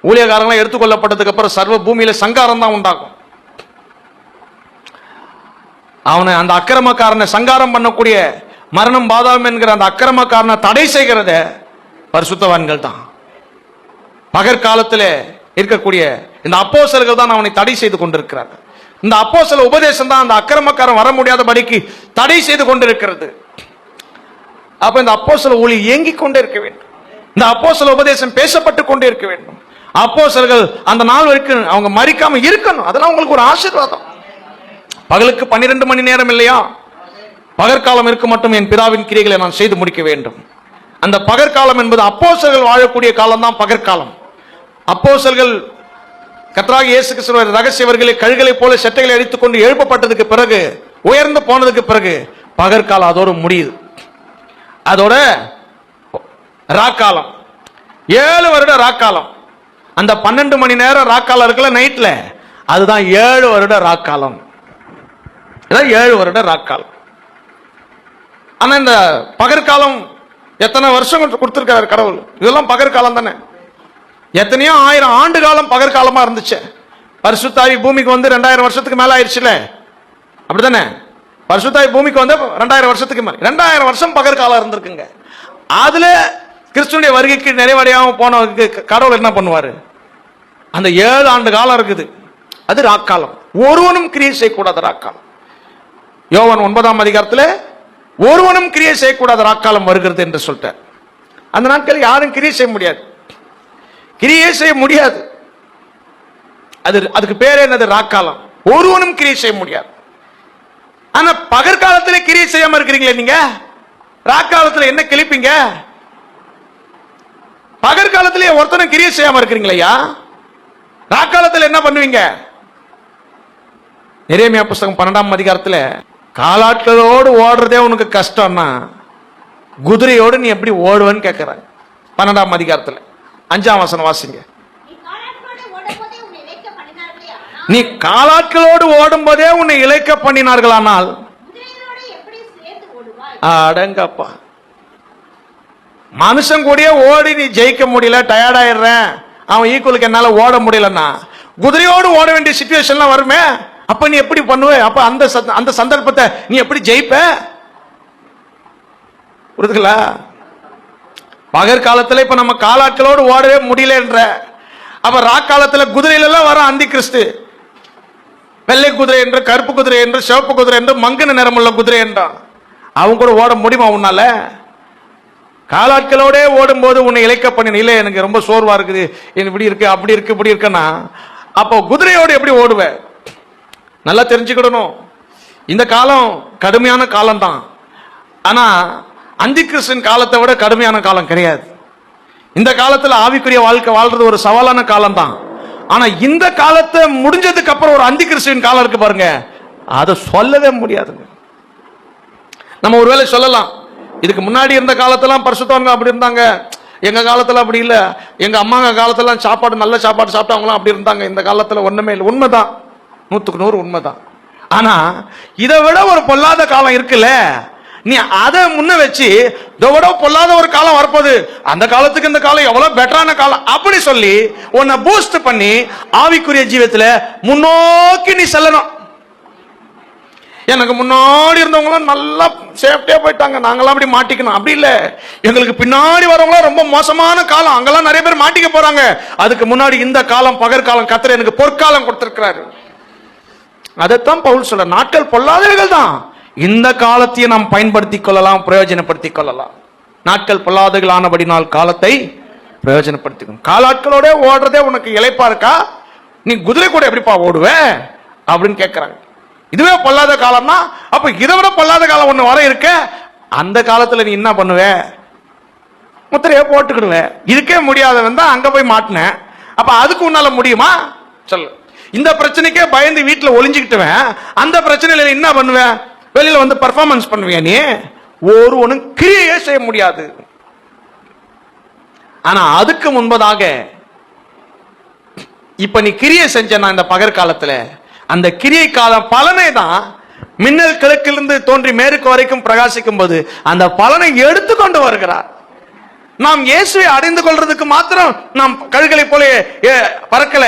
ஊழியக்காரங்களாம் எடுத்துக்கொள்ளப்பட்டதுக்கு அப்புறம் சர்வ பூமியில சங்காரம் தான் உண்டாகும். அவனை அந்த அக்கிரமக்காரனை சங்காரம் பண்ணக்கூடிய மரணம் பாதாளம் என்கிற அந்த அக்கிரமக்காரனை தடை செய்கிறத பரிசுத்தவான்கள் தான். பகற்காலத்தில் இருக்கக்கூடிய இந்த அப்போஸ்தலர்கள் தான் அவனை தடை செய்து கொண்டிருக்கிறார்கள். இந்த அப்போஸ்தல உபதேசம் தான் அந்த அக்கிரமக்காரன் வர முடியாதபடிக்கு தடை செய்து கொண்டிருக்கிறது. அப்ப இந்த அப்போஸ்தல ஊழி இயங்கிக் கொண்டே இருக்க வேண்டும். இந்த அப்போஸ்தல உபதேசம் பேசப்பட்டு கொண்டே இருக்க வேண்டும். அப்போஸ்தலர்கள் அந்த நாள் வரைக்கும் அவங்க மரிக்காம இருக்கணும். அதெல்லாம் உங்களுக்கு ஒரு ஆசீர்வாதம். பகலுக்கு 12 மணி நேரம் இல்லையா? பகற்காலம் இருக்க மட்டும் என் பிதாவின் கிரியைகளை நான் செய்து முடிக்க வேண்டும். அந்த பகற்காலம் என்பது அப்போஸ்தலர்கள் வாழக்கூடிய காலம் தான் பகற்காலம். அப்போஸ்தலர்கள் கர்த்தராகிய இயேசு கிறிஸ்துவின் ரகசியவர்களை கழுகளை போல சட்டைகளை அடித்துக் கொண்டு எழுப்பப்பட்டதுக்கு பிறகு, உயர்ந்து போனதுக்கு பிறகு பகற்காலம் அதோடு முடியுது. அதோட ராக்காலம் 7 வருட ராக்காலம். அந்த 12 மணி நேரம் ராக்காலம் இருக்குல்ல நைட்ல, அதுதான் 7 வருட ராக்காலம். 7 வருட ராக்காலம். ஆனா இந்த பகற்காலம் எத்தனை வருஷம் கொடுத்திருக்காரு கடவுள்? இதெல்லாம் பகற்காலம் தானே. எத்தனையோ 1000 ஆண்டு காலம் பகற்காலமா இருந்துச்சு. பரிசுத்தாவி பூமிக்கு வந்து 2000 வருஷத்துக்கு மேல ஆயிடுச்சுல, அப்படித்தானே? பரிசுத்தாவி பூமிக்கு வந்து 2000 வருஷத்துக்கு மேல 2000 வருஷம் பகற்காலம் இருந்திருக்குங்க. அதுல கிறிஸ்துவனுடைய வருகைக்கு நிறைவடையாம போனவருக்கு கடவுள் என்ன பண்ணுவாரு? அந்த 7 ஆண்டு காலம் இருக்குது, அது ராக்காலம். ஒருவனும் கிரியை செய்யக்கூடாத ராக்காலம். யோவான் 9ஆம் அதிகாரத்தில் ஒருவனும் கிரியை செய்யக்கூடாத ராக்காலம் வருகிறது என்று சொல்லிட்டார். அந்த நாட்களில் யாரும் கிரியை செய்ய முடியாது, கிரியை செய்ய முடியாது. அதுக்கு பேர் என்னது? ராக்காலம். ஒருவனும் கிரியை செய்ய முடியாது. ஆனா பகற்காலத்திலே கிரியை செய்யாம இருக்கிறீங்களே நீங்க, ராக்காலத்தில் என்ன கிழிப்பீங்க? பகற்காலத்திலே ஒருத்தனும் கிரியை செய்யாம இருக்கிறீங்களா? ராக்காலத்தில் என்ன பண்ணுவீங்க? எரேமியா புஸ்தகம் 12ஆம் அதிகாரத்தில் காலாட்களோடு ஓடுறதே உனக்கு கஷ்டம்னா குதிரையோடு நீ எப்படி ஓடுவன்னு கேட்கிறாங்க. 12ஆம் அதிகாரத்தில் 5ஆம் வசனம் வாசிங்க. நீ காலாட்களோடு ஓடும் போதே உன்னை இளைக்க பண்ணினார்களானால் அடங்கப்பா, மனுஷன் கூடயே ஓடி நீ ஜெயிக்க முடியல, டயர்ட் ஆயிடுறேன், அவன் ஈக்குவலுக்கு என்னால ஓட முடியலன்னா குதிரையோடு ஓட வேண்டிய சிச்சுவேஷன்லாம் வருமே, அப்ப நீ எப்படி பண்ணுவ? அப்ப அந்த சந்தர்ப்பத்தை நீ எப்படி ஜெயிப்ப? புரியுதுங்களா? பகற்காலத்துல இப்ப நம்ம காலாட்களோடு ஓடவே முடியலன்ற, அப்ப ராக்காலத்துல குதிரையில எல்லாம் வர அந்தி கிறிஸ்து, வெள்ளை குதிரை என்று, கருப்பு குதிரை என்று, சிவப்பு குதிரை என்று, மங்கின நிறமுள்ள குதிரை என்றான். அவங்க கூட ஓட முடியுமா உன்னால? காலாட்களோட ஓடும் போது உன்னை இழைக்க பண்ணின, இல்லை எனக்கு ரொம்ப சோர்வா இருக்குது, இப்படி இருக்கு அப்படி இருக்கு இப்படி இருக்குன்னா அப்போ குதிரையோடு எப்படி ஓடுவ? நல்லா தெரிஞ்சுக்கிடணும். இந்த காலம் கடுமையான காலம் தான், ஆனா அந்தி கிறிஸ்துவின் காலத்தை விட கடுமையான காலம் கிடையாது. இந்த காலத்துல ஆவிக்குரிய வாழ்க்கை வாழ்றது ஒரு சவாலான காலம் தான். ஆனா இந்த காலத்தை முடிஞ்சதுக்கு அப்புறம் ஒரு அந்தி கிறிஸ்துவின் காலம் இருக்கு பாருங்க, அதை சொல்லவே முடியாதுங்க. நம்ம ஒருவேளை சொல்லலாம், இதுக்கு முன்னாடி இருந்த காலத்தெல்லாம் பரிசுத்தவங்க அப்படி இருந்தாங்க, எங்க காலத்துல அப்படி இல்ல, எங்க அம்மாங்க காலத்துல சாப்பாடு நல்ல சாப்பாடு சாப்பிட்டவங்களாம் அப்படி இருந்தாங்க, இந்த காலத்துல ஒண்ணுமே இல்லை. உண்மைதான், 100க்கு 100 உண்மைதான். ஆனா இதை விட ஒரு பொல்லாத காலம் இருக்குல்ல, நீ அதை முன்ன வச்சு இதை விட பொல்லாத ஒரு காலம் வரப்போகுது, அந்த காலத்துக்கு இந்த காலம் எவ்வளவு பெட்டரான காலம் அப்படி சொல்லி உன்னை பூஸ்ட் பண்ணி ஆவிக்குரிய ஜீவத்துல முன்னோக்கி நீ செல்லணும். எனக்கு முன்னாடி இருந்தவங்களாம் நல்லா சேஃப்டியா போயிட்டாங்க, நாங்களாம் அப்படி மாட்டிக்கணும் அப்படி இல்ல. எங்களுக்கு பின்னாடி வரவங்களாம் ரொம்ப மோசமான காலம், அங்கெல்லாம் நிறைய பேர் மாட்டிக்க போறாங்க. அதுக்கு முன்னாடி இந்த காலம் பகற்காலம், கர்த்தர் எனக்கு பொற்காலம் கொடுத்திருக்கிறாரு. அதைத்தான் பவுல் சொல்ற, நாட்கள் பொல்லாதவைகள் தான், இந்த காலத்தையும் நாம் பயன்படுத்திக் கொள்ளலாம், பிரயோஜனப்படுத்திக் கொள்ளலாம். நாட்கள் பொல்லாதவைகள் ஆனபடினால் காலத்தை பிரயோஜனப்படுத்திக்கணும். காலாட்களோட ஓடுறதே உனக்கு இளைப்பா இருக்கா? நீ குதிரை கூட எப்படிப்பா ஓடுவ அப்படின்னு கேட்கிறாங்க. இதுவே பொல்லாத காலம்னா அப்ப இதை விட பொல்லாத காலம் ஒண்ணு வர இருக்க, அந்த காலத்துல நீ என்ன பண்ணுவ? முத்திரைய போட்டுக்கிடுவ. இதுக்கே முடியாதவன் தான் அங்க போய் மாட்டின, அப்ப அதுக்கு உன்னால முடியுமா சொல்லு? இந்த பிரச்சனைக்கே பயந்து வீட்டுல ஒளிஞ்சுக்கிட்டுவேன், அந்த பிரச்சனையில என்ன பண்ணுவேன்? வெளியில வந்து பர்ஃபார்மன்ஸ் பண்ணுவியா? நீ ஒருவனும் கிரியே செய்ய முடியாது. ஆனா அதுக்கு முன்பதாக இப்ப நீ கிரியை செஞ்சனா இந்த பகற்காலத்துல, அந்த கிரியை காலம் பலனை தான் மின்னல் கிழக்கிலிருந்து தோன்றி மேற்கு வரைக்கும் பிரகாசிக்கும் போது அந்த பலனை எடுத்துக்கொண்டு வருகிறார். நாம் இயேசுவை அடைந்து கொள்றதுக்கு மாத்திரம் நாம் கழுகளை போல பறக்கல,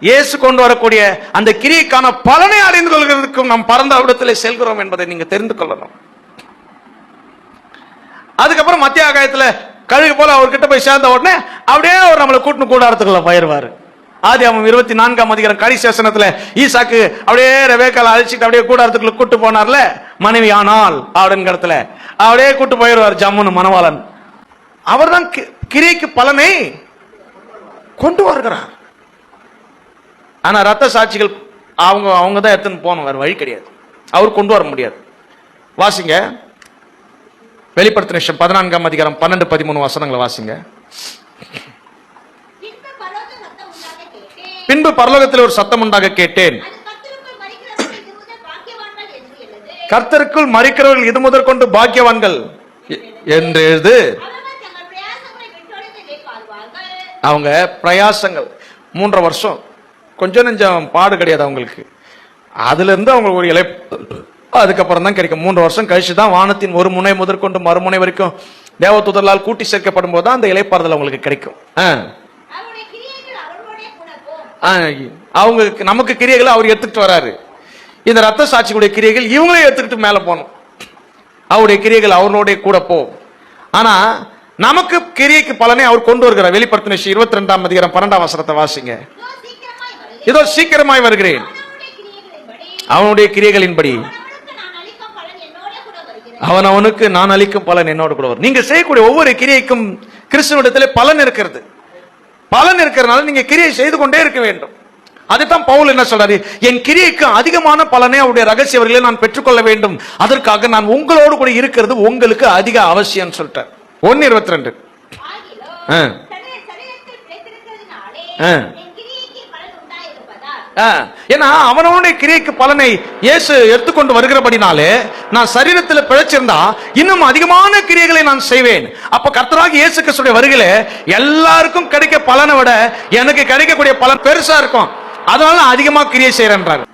இயேசு கொண்டு வரக்கூடிய அந்த கிரியைக்கான பலனை அடைந்து கொள்கிறதுக்கும் நாம் பரந்த இடத்தில் செல்கிறோம் என்பதை நீங்க தெரிந்து கொள்ளணும். அதுக்கப்புறம் மத்திய ஆகாயத்துல கழுகு போல அவர்கிட்ட போய் சேர்ந்த உடனே அப்படியே அவர் நம்மளை கூட்டின்னு கூடாரத்துக்குள்ள பயிர்வாரு. ஆதியாகமம் 24ஆம் அதிகாரம் கடைசி வசனத்துல ஈசாக்கு அப்படியே ரெபேக்கால அழைச்சிட்டு அப்படியே கூடாரத்துக்குள்ள கூட்டு போனார்ல, மனைவி ஆனால் அப்படின்னு இடத்துல அப்படியே கூட்டு போயிடுவார் ஜம்முன்னு மணவாளன். அவர் தான் கிரியைக்கு பலனை கொண்டு வருகிறார். ஆனா ரத்த சாட்சிகள் அவங்க தான் எடுத்துன்னு போகணும், வேற வழி கிடையாது, அவர் கொண்டு வர முடியாது. வாசிங்க வெளிப்படுத்தின 14ஆம் அதிகாரம் 12-13 வசனங்களை வாசிங்க. பின்பு பரலோகத்தில் ஒரு சத்தம் உண்டாக கேட்டேன், கர்த்தருக்குள் மரிக்கிறவர்கள் இது முதற் கொண்டு பாக்கியவான்கள் என்று எழுது. அவங்க பிரயாசங்கள் 3 வருஷம் கொஞ்சம் நெஞ்சம் பாடு கிடையாது அவங்களுக்கு, அதுல இருந்து அவங்களுக்கு ஒரு இலை அதுக்கப்புறம் தான் கிடைக்கும். 3 வருஷம் கழிச்சு தான் வானத்தின் ஒரு முனை முதற்கொண்டு மறுமுனை வரைக்கும் தேவதூதர்களால் கூட்டி சேர்க்கப்படும் போது தான் அந்த இலைப்பாறுதல் அவங்களுக்கு கிடைக்கும். அவங்க நமக்கு கிரியைகளை அவர் எடுத்துட்டு வராரு, இந்த ரத்த சாட்சிகளுடைய கிரியைகள் இவங்களே எடுத்துக்கிட்டு மேல போகணும், அவருடைய கிரியைகள் அவர்களோட கூட போ. ஆனா நமக்கு கிரியைக்கு பலனை அவர் கொண்டு வருகிறார். வெளிப்படுத்தின 22ஆம் அதிகாரம் 12ஆம் வசனத்தை வாசிங்க. இதோ சீக்கிரமாய் வருகிறேன், அவனுடைய கிரியைகளின்படி அவனுக்கு நான் அளிக்கும் பலன் என்னோடு கூட வரும். நீங்க செய்யக்கூடிய ஒவ்வொரு கிரியைக்கும் கிறிஸ்துவிடத்திலே பலன் இருக்கிறது. பலன் இருக்கிறதுனால நீங்க கிரியை செய்து கொண்டே இருக்க வேண்டும். அதுதான் பவுல் என்ன சொல்றாரு, என் கிரியைக்கு அதிகமான பலனை அவருடைய ரகசியவர்களை நான் பெற்றுக்கொள்ள வேண்டும், அதற்காக நான் உங்களோடு கூட இருக்கிறது உங்களுக்கு அதிக அவசியம் சொல்லிட்டார். 1:22. ஏன்னா அவனவனுடைய கிரியைக்கு பலனை இயேசு எடுத்துக்கொண்டு வருகிறபடினாலே நான் சரீரத்தில் பிழைச்சிருந்தா இன்னும் அதிகமான கிரியைகளை நான் செய்வேன். அப்ப கர்த்தராகிய இயேசு கிறிஸ்துவின் வருகையில எல்லாருக்கும் கிடைக்க பலனை விட எனக்கு கிடைக்கக்கூடிய பலன் பெருசா இருக்கும். அதனால அதிகமா கிரியை செய்யறேன்றார்.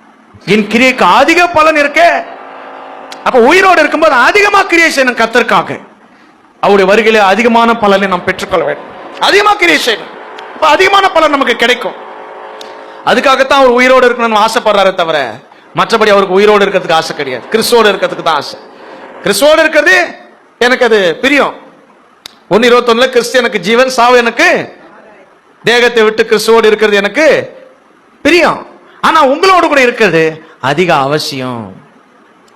என் கிரியைக்கு அதிக பலன் இருக்க. அப்ப உயிரோடு இருக்கும்போது அதிகமா கிரியை செய்யணும் கர்த்தருக்காக. அவருடைய வருகையில அதிகமான பலனை நாம் பெற்றுக்கொள்ள வேண்டும். அதிகமா கிரியை செய்யணும். அப்ப அதிகமான பலன் நமக்கு கிடைக்கும். அதுக்காகத்தான் அவர் உயிரோடு இருக்கணும்னு ஆசைப்படுறாரு தவிர மற்றபடி அவருக்கு உயிரோடு இருக்கிறதுக்கு ஆசை கிடையாது. கிறிஸ்துவோடு இருக்கிறதுக்கு தான் ஆசை. கிறிஸ்துவோடு இருக்கிறது எனக்கு அது பிரியம். 1:21 கிறிஸ்து எனக்கு ஜீவன், சாவு எனக்கு தேகத்தை விட்டு கிறிஸ்துவோடு இருக்கிறது எனக்கு பிரியம். ஆனா உங்களோடு கூட இருக்கிறது அதிக அவசியம்.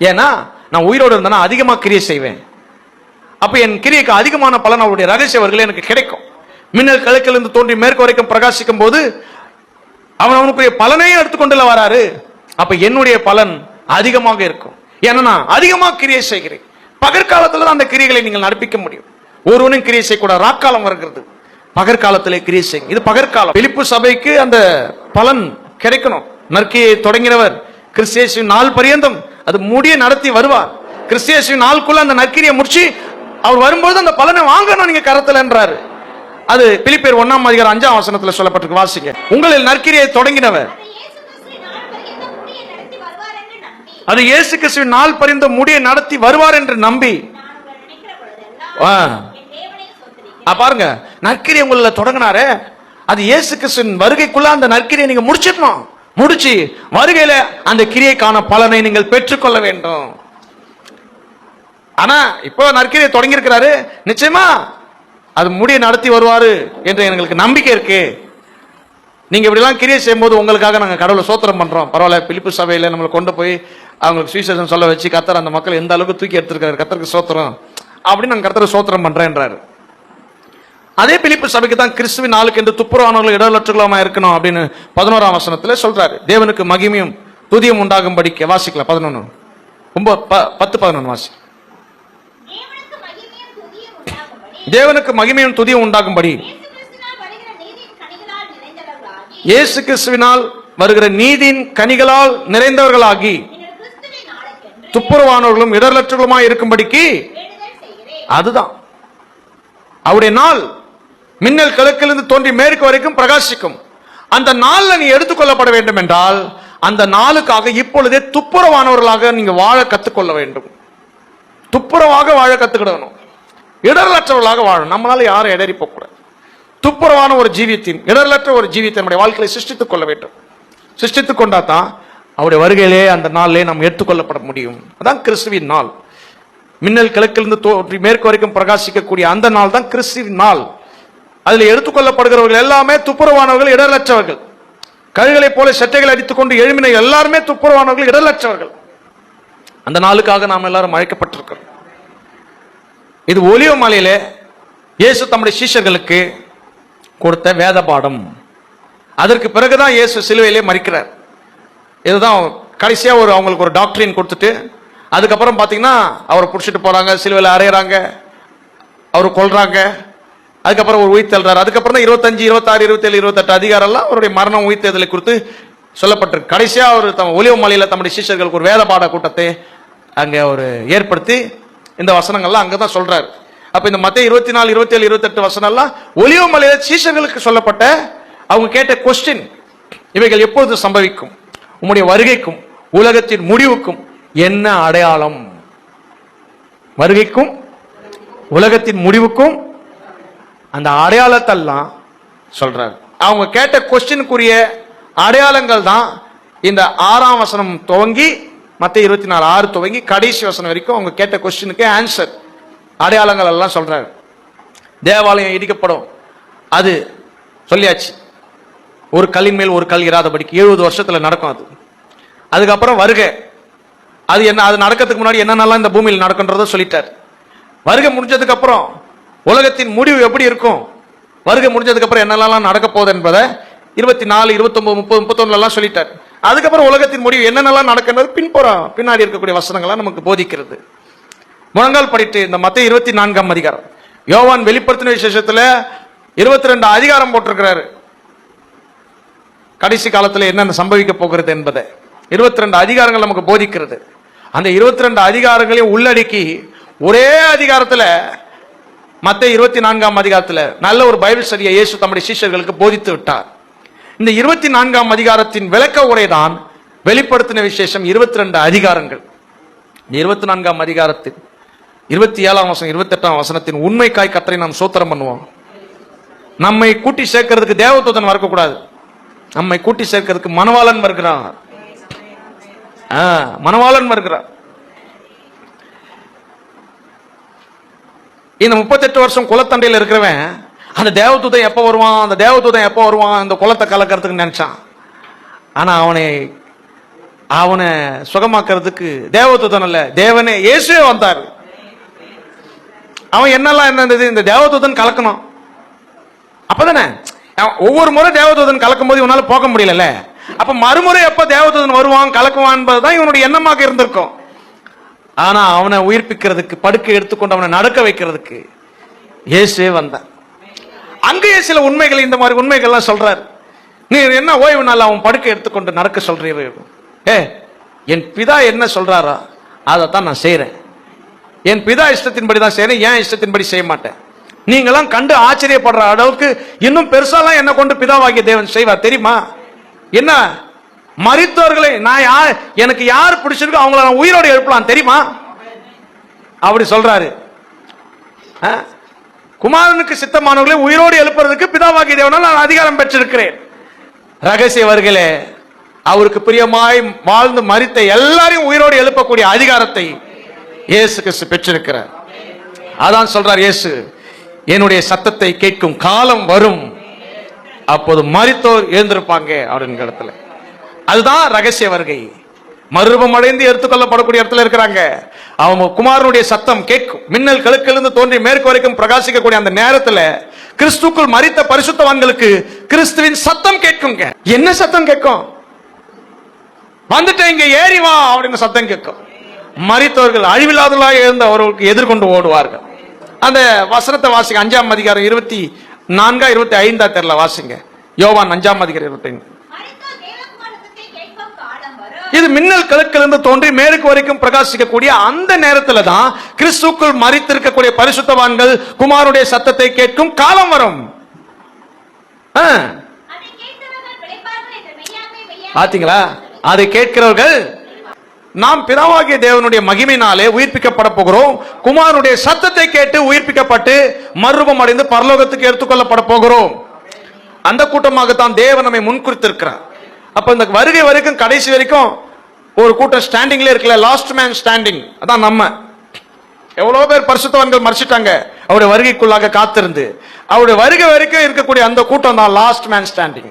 ஏன்னா நான் உயிரோடு இருந்தேன்னா அதிகமா கிரியை செய்வேன். அப்ப என் கிரியைக்கு அதிகமான பலன் அவருடைய ரகசியவர்கள் எனக்கு கிடைக்கும். மின்னல் கிழக்கிலிருந்து தோன்றி மேற்கு வரைக்கும் பிரகாசிக்கும் போது அவனுக்குரிய பலனையும் எடுத்துக்கொண்டுல வராரு. அப்ப என்னுடைய பலன் அதிகமாக இருக்கும். ஏன்னா நான் அதிகமா கிரியை செய்கிறேன். பகற்காலத்துல தான் அந்த கிரியைகளை நீங்கள் நடப்பிக்க முடியும். ஒருவனும் கிரியை செய்யக்கூட ராக்காலம் வருகிறது. பகற்காலத்திலே கிரியை செய்யும். இது பகற்காலம். பிலிப்பு சபைக்கு அந்த பலன் கிடைக்கணும். நற்கிரியை தொடங்கினவர் கிறிஸ்தியேசுவின் நாள் பரியந்தம் அது முடிய நடத்தி வருவார். கிறிஸ்தியேசுவின் நாளுக்குள்ள அந்த நற்கிரியை முடிச்சு அவர் வரும்போது அந்த பலனை வாங்கணும் நீங்க கரத்துல என்றாரு. அது பிலிப்பியர் 1:5 சொல்லப்பட்டிருக்கு. வாசிங்க. உங்களில் நற்கிரியை தொடங்கினவர் அது இயேசு கிறிஸ்துவின் நாள் பரிந்த முடிய நடத்தி வருவார் என்று நம்பி பாருங்க, நற்கிரியை உங்கள தொடங்கினாரே அது இயேசு கிறிஸ்துவின் வருகைக்குள்ள அந்த நற்கிரியை நீங்க முடிச்சிடணும். முடிச்சு வருகையில அந்த கிரியைக்கான பலனை நீங்கள் பெற்றுக்கொள்ள வேண்டும். ஆனா இப்போ நற்கிரியை தொடங்கி இருக்கிறாரு, நிச்சயமா அது முடிய நடத்தி வருவாரு என்று எங்களுக்கு நம்பிக்கை இருக்கு. நீங்க இப்படிலாம் கிரியை செய்யும் போது உங்களுக்காக நாங்க கடவுளை சோத்திரம் பண்றோம். பரவாயில்ல, பிலிப்பு சபையில நம்மளை கொண்டு போய் அவங்களுக்கு சுவிசேஷம் சொல்ல வச்சு கர்த்தர் அந்த மக்கள் எந்த அளவுக்கு தூக்கி எடுத்திருக்காரு, கர்த்தருக்கு சோத்திரம் அப்படின்னு நாங்க கர்த்தரை சோத்திரம் பண்றேன்றாரு. அதே பிலிப்பு சபைக்கு தான் கிறிஸ்துவின் நாளுக்கு என்று துப்புரவானவர்கள் இடலற்றுகளமா இருக்கணும் அப்படின்னு 11ஆம் வசனத்துல சொல்றாரு. தேவனுக்கு மகிமையும் துதியும் உண்டாகும்படிக்கு. வாசிக்கலாம் 11 10-11 வாசி. தேவனுக்கு மகிமையும் துதியும் உண்டாகும்படி இயேசு கிறிஸ்துவினால் வருகிற நீதியின் கனிகளால் நிறைந்தவர்களாகி துப்புரவானவர்களும் இடர்லற்றுகளுமாய் இருக்கும்படிக்கு. அதுதான் அவருடைய நாள். மின்னல் கிழக்கிலிருந்து தோன்றி மேற்கு வரைக்கும் பிரகாசிக்கும். அந்த நாள்ல நீ எடுத்துக்கொள்ளப்பட வேண்டும் என்றால் அந்த நாளுக்காக இப்பொழுதே துப்புரவானவர்களாக நீங்க வாழ கத்துக்கொள்ள வேண்டும். துப்புரவாக வாழ கத்துக்கிடணும். இடர்லற்றவர்களாக வாழும். நம்மளால யாரும் இடறி போகக்கூடாது. துப்புரவான ஒரு ஜீவியத்தின் இடர்லற்ற ஒரு ஜீவியத்தை நம்முடைய வாழ்க்கையை சிருஷ்டித்துக் கொள்ள வேண்டும். சிருஷ்டித்துக் கொண்டா தான் அவருடைய வருகையிலே அந்த நாளிலே நாம் எடுத்துக்கொள்ளப்பட முடியும். அதான் கிறிஸ்துவின் நாள். மின்னல் கிழக்கிலிருந்து தோன்றி மேற்கு வரைக்கும் பிரகாசிக்கக்கூடிய அந்த நாள் தான் கிறிஸ்துவின் நாள். அதில் எடுத்துக்கொள்ளப்படுகிறவர்கள் எல்லாமே துப்புரவானவர்கள், இடர்லற்றவர்கள். கழுகளைப் போல சட்டைகளை அடித்துக்கொண்டு எழுமின எல்லாருமே துப்புரவானவர்கள், இடர்லற்றவர்கள். அந்த நாளுக்காக நாம் எல்லாரும் அழைக்கப்பட்டிருக்கிறோம். இது ஒலிவ மலையிலே இயேசு தம்முடைய சீஷர்களுக்கு கொடுத்த வேத பாடம். அதற்கு பிறகுதான் இயேசு சிலுவையிலே மரிக்கிறார். இதுதான் கடைசியா அவங்களுக்கு ஒரு டாக்டரின் கொடுத்துட்டு அதுக்கப்புறம் பாத்தீங்கன்னா அவரை பிடிச்சிட்டு போறாங்க, சிலுவையில் அறையிறாங்க, அவரை கொல்றாங்க. அதுக்கப்புறம் ஒரு உயிர்த்தெழுறாரு. அதுக்கப்புறம் தான் 25, 26, 27, 28 அதிகாரம் எல்லாம் அவருடைய மரணம் உயிர்த்தெழுதலை குறித்து சொல்லப்பட்டிருக்கு. கடைசியா அவர் ஒலிவ மலையில தம்முடைய சீஷர்களுக்கு ஒரு வேத பாட கூட்டத்தை அங்க ஒரு ஏற்படுத்தி இந்த வசனங்கள்லாம் அங்கதான் சொல்றாரு. அப்ப இந்த மத்தேயு 24, 27, 28 வசனம் எல்லாம் ஒலிவ மலையில சீஷர்களுக்கு சொல்லப்பட்ட அவங்க கேட்ட கொஸ்டின். இவைகள் எப்பொழுது சம்பவிக்கும்? உம்முடைய வருகைக்கும் உலகத்தின் முடிவுக்கும் என்ன அடையாளம்? வருகைக்கும் உலகத்தின் முடிவுக்கும் அந்த அடையாளத்தெல்லாம் சொல்றாரு. அவங்க கேட்ட கொஸ்டினுக்குரிய அடையாளங்கள் தான் இந்த 6ஆம் வசனம் துவங்கி மத்தேயு 24, 6 துவங்கி கடைசி வசனம் வரைக்கும் அவங்க கேட்ட கொஸ்டினுக்கு ஆன்சர், அடையாளங்கள் எல்லாம் சொல்றாரு. தேவாலயம் இடிக்கப்படும், அது சொல்லியாச்சு. ஒரு கல்லின் மேல் ஒரு கல் இராதபடிக்கு 70 வருஷத்துல நடக்கும். அது அதுக்கப்புறம் வருகை. அது என்ன, அது நடக்கிறதுக்கு முன்னாடி என்னென்னலாம் இந்த பூமியில் நடக்கின்றதோ சொல்லிட்டார். வருகை முடிஞ்சதுக்கு அப்புறம் உலகத்தின் முடிவு எப்படி இருக்கும், வருகை முடிஞ்சதுக்கு அப்புறம் என்னென்னலாம் நடக்க போகுது என்பதை 24, 29, 30, 31 சொல்லிட்டார். அதுக்கப்புறம் உலகத்தின் முடிவு என்னென்னலாம் நடக்கிறது பின்னாடி இருக்கக்கூடிய வசனங்கள்லாம் நமக்கு போதிக்கிறது. முழங்கால் படிட்டு இந்த மத்தேயு 24ஆம் அதிகாரம், யோவான் வெளிப்படுத்தின விசேஷத்துல 22 அதிகாரம் போட்டிருக்கிறாரு. கடைசி காலத்துல என்னென்ன சம்பவிக்க போகிறது என்பதை 22 அதிகாரங்கள் நமக்கு போதிக்கிறது. அந்த 22 அதிகாரங்களையும் உள்ளடக்கி ஒரே அதிகாரத்துல மத்தேயு 24ஆம் அதிகாரத்துல நல்ல ஒரு பைபிள் ஸ்டடியை இயேசு தம்முடைய சீஷர்களுக்கு போதித்து விட்டார். இந்த 24ஆம் அதிகாரத்தின் விளக்க உரைதான் வெளிப்படுத்தின விசேஷம் 22 அதிகாரங்கள். 24ஆம் அதிகாரத்தில் 27ஆம் வசனம் 28ஆம் வசனத்தின் உண்மைக்காய் கர்த்தரை நாம் ஸ்தோத்திரம் பண்ணுவோம். நம்மை கூட்டி சேர்க்கிறதுக்கு தேவதூதன் வரக்கூடாது, நம்மை கூட்டி சேர்க்கிறதுக்கு மணவாளன் வருகிறார். மணவாளன் வருகிறார். இந்த 38 வருஷம் குலத்தண்டையில் இருக்கிறவன் அந்த தேவதூதன் எப்ப வருவான், அந்த தேவதூதன் எப்ப வருவான் அந்த குலத்தை கலக்கிறதுக்கு நினைச்சான். ஆனா அவனை சுகமாக்குறதுக்கு தேவதூதன் அல்ல, தேவனே இயேசுவே வந்தார். அவன் என்னெல்லாம் என்னது, இந்த தேவதூதன் கலக்கணும். அப்பதானே ஒவ்வொரு முறை தேவதூதன் கலக்கும் போது இவனால போக முடியல. அப்ப மறுமுறை எப்ப தேவதூதன் வருவான் கலக்குவான் என்பதுதான் இவனுடைய எண்ணமாக இருந்திருக்கும். ஆனா அவனை உயிர்ப்பிக்கிறதுக்கு, படுக்கை எடுத்துக்கொண்டு அவனை நடக்க வைக்கிறதுக்கு இயேசுவே வந்தான். அங்கேயே சில உண்மைகள், இந்த மாதிரி உண்மைகள்லாம் சொல்றாரு. நீ என்ன ஓய்வு நாள் அவன் படுக்கை எடுத்துக்கொண்டு நடக்க சொல்றீர்கள்? என் பிதா என்ன சொல்றாரோ அதைத்தான் நான் செய்யறேன். என் பிதா இஷ்டத்தின்படி தான் செய்யறேன், ஏன் இஷ்டத்தின்படி செய்ய மாட்டேன். நீங்களாம் கண்டு ஆச்சரியப்படுற அளவுக்கு இன்னும் பெருசாலாம் என்ன கொண்டு பிதாவாகிய தேவன் செய்வார் தெரியுமா? என்ன மரித்தவர்களை நான் எனக்கு யார் பிடிச்சிருக்கோ அவங்கள நான் உயிரோடு எழுப்பலாம் தெரியுமா? அப்படி சொல்றாரு. குமாரனுக்கு சித்தமானவர்களை உயிரோடு எழுப்புறதுக்கு பிதாவாகிய தேவனால் நான் அதிகாரம் பெற்றிருக்கிறேன். ரகசிய வருகையிலே அவருக்கு பிரியமாய் வாழ்ந்து மரித்த எல்லாரையும் உயிரோடு எழுப்பக்கூடிய அதிகாரத்தை இயேசு கிறிஸ்து பெற்றிருக்கிறார். அதான் சொல்றார் இயேசு, என்னுடைய சத்தத்தை கேட்கும் காலம் வரும், அப்போது மரித்தோர் எழுந்திருப்பாங்க அப்படிங்கிற இடத்துல. அதுதான் ரகசிய வருகை. மறுரூபம் அடைந்து எடுத்துக்கொள்ளப்படக்கூடிய இடத்துல இருக்கிறாங்க. அவங்க குமாரனுடைய சத்தம் கேட்கும். மின்னல் கழுக்கிலிருந்து தோன்றி மேற்கு வரைக்கும் பிரகாசிக்கக்கூடிய அந்த நேரத்தில் கிறிஸ்துக்குள் மரித்த பரிசுத்தவான்களுக்கு கிறிஸ்துவின் சத்தம் கேட்குங்க. என்ன சத்தம் கேட்கும்? வந்துட்டு இங்க ஏறி வா அப்படின்னு சத்தம் கேட்கும். மரித்தவர்கள் அழிவில்லாதவர்களாக இருந்து அவர்களுக்கு எதிர்கொண்டு ஓடுவார்கள். அந்த வசனத்தை வாசிங்க. 5ஆம் அதிகாரம் 24, 25 தெரியல வாசிங்க. யோவான் 5ஆம் அதிகாரம் 25. இது மின்னல் கழுக்கிலிருந்து தோன்றி மேற்கு வரைக்கும் பிரகாசிக்கக்கூடிய அந்த நேரத்தில் தான் கிறிஸ்துக்குள் மரித்திருக்கக்கூடிய பரிசுத்தவான்கள் குமாரனுடைய சத்தத்தை கேட்கும் காலம் வரும். பாத்தீங்களா? அதை கேட்கிறவர்கள் நாம் பிதாவாகிய தேவனுடைய மகிமையினாலே உயிர்ப்பிக்கப்பட போகிறோம். குமாரனுடைய சத்தத்தை கேட்டு உயிர்ப்பிக்கப்பட்டு மறுரூபம் அடைந்து பரலோகத்துக்கு எடுத்துக்கொள்ளப்பட போகிறோம். அந்த கூட்டமாகத்தான் தேவன் நம்மை முன்குறித்திருக்கிறார். அப்ப இந்த வருகை வரைக்கும் கடைசி வரைக்கும் ஒரு கூட்டம் ஸ்டாண்டிங்ல இருக்கல, லாஸ்ட் மேன் ஸ்டாண்டிங். அதான் நம்ம. எவ்வளவு பேர் பரிசுத்தவான்கள் மரிச்சிட்டாங்க அவருடைய வருகைக்குள்ளாக காத்திருந்து. அவருடைய வருகை வரைக்கும் இருக்கக்கூடிய அந்த கூட்டம் தான் லாஸ்ட் மேன் ஸ்டாண்டிங்.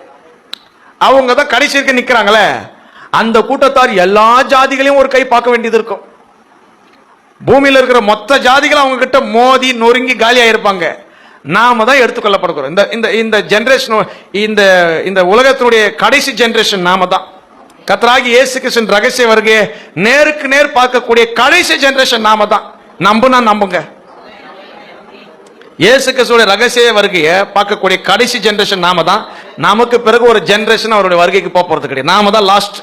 அவங்க தான் கடைசி வரைக்கும் நிக்கிறாங்களே. அந்த கூட்டத்தார் எல்லா ஜாதிகளையும் ஒரு கை பார்க்க வேண்டியது இருக்கும். பூமியில இருக்கிற மொத்த ஜாதிகளும் அவங்க கிட்ட மோதி நொறுங்கி காலியா இருப்பாங்க. நாம தான் எடுத்துக்கொள்ளப்படுகிறோம். இந்த ஜெனரேஷன், இந்த உலகத்தினுடைய கடைசி ஜெனரேஷன் நாம தான். கர்த்தராகிய இயேசு கிறிஸ்துவின் ரகசிய வருகையை நேருக்கு நேர் பார்க்கக்கூடிய கடைசி ஜெனரேஷன் நாம தான். நம்புனா நம்புங்க. இயேசு கிறிஸ்துவோட ரகசிய வருகையை பார்க்கக்கூடிய கடைசி ஜெனரேஷன் நாம தான். நமக்கு பிறகு ஒரு ஜெனரேஷன் அவருடைய வருகைக்கு போறது கிடையாது. நாம தான் லாஸ்ட்.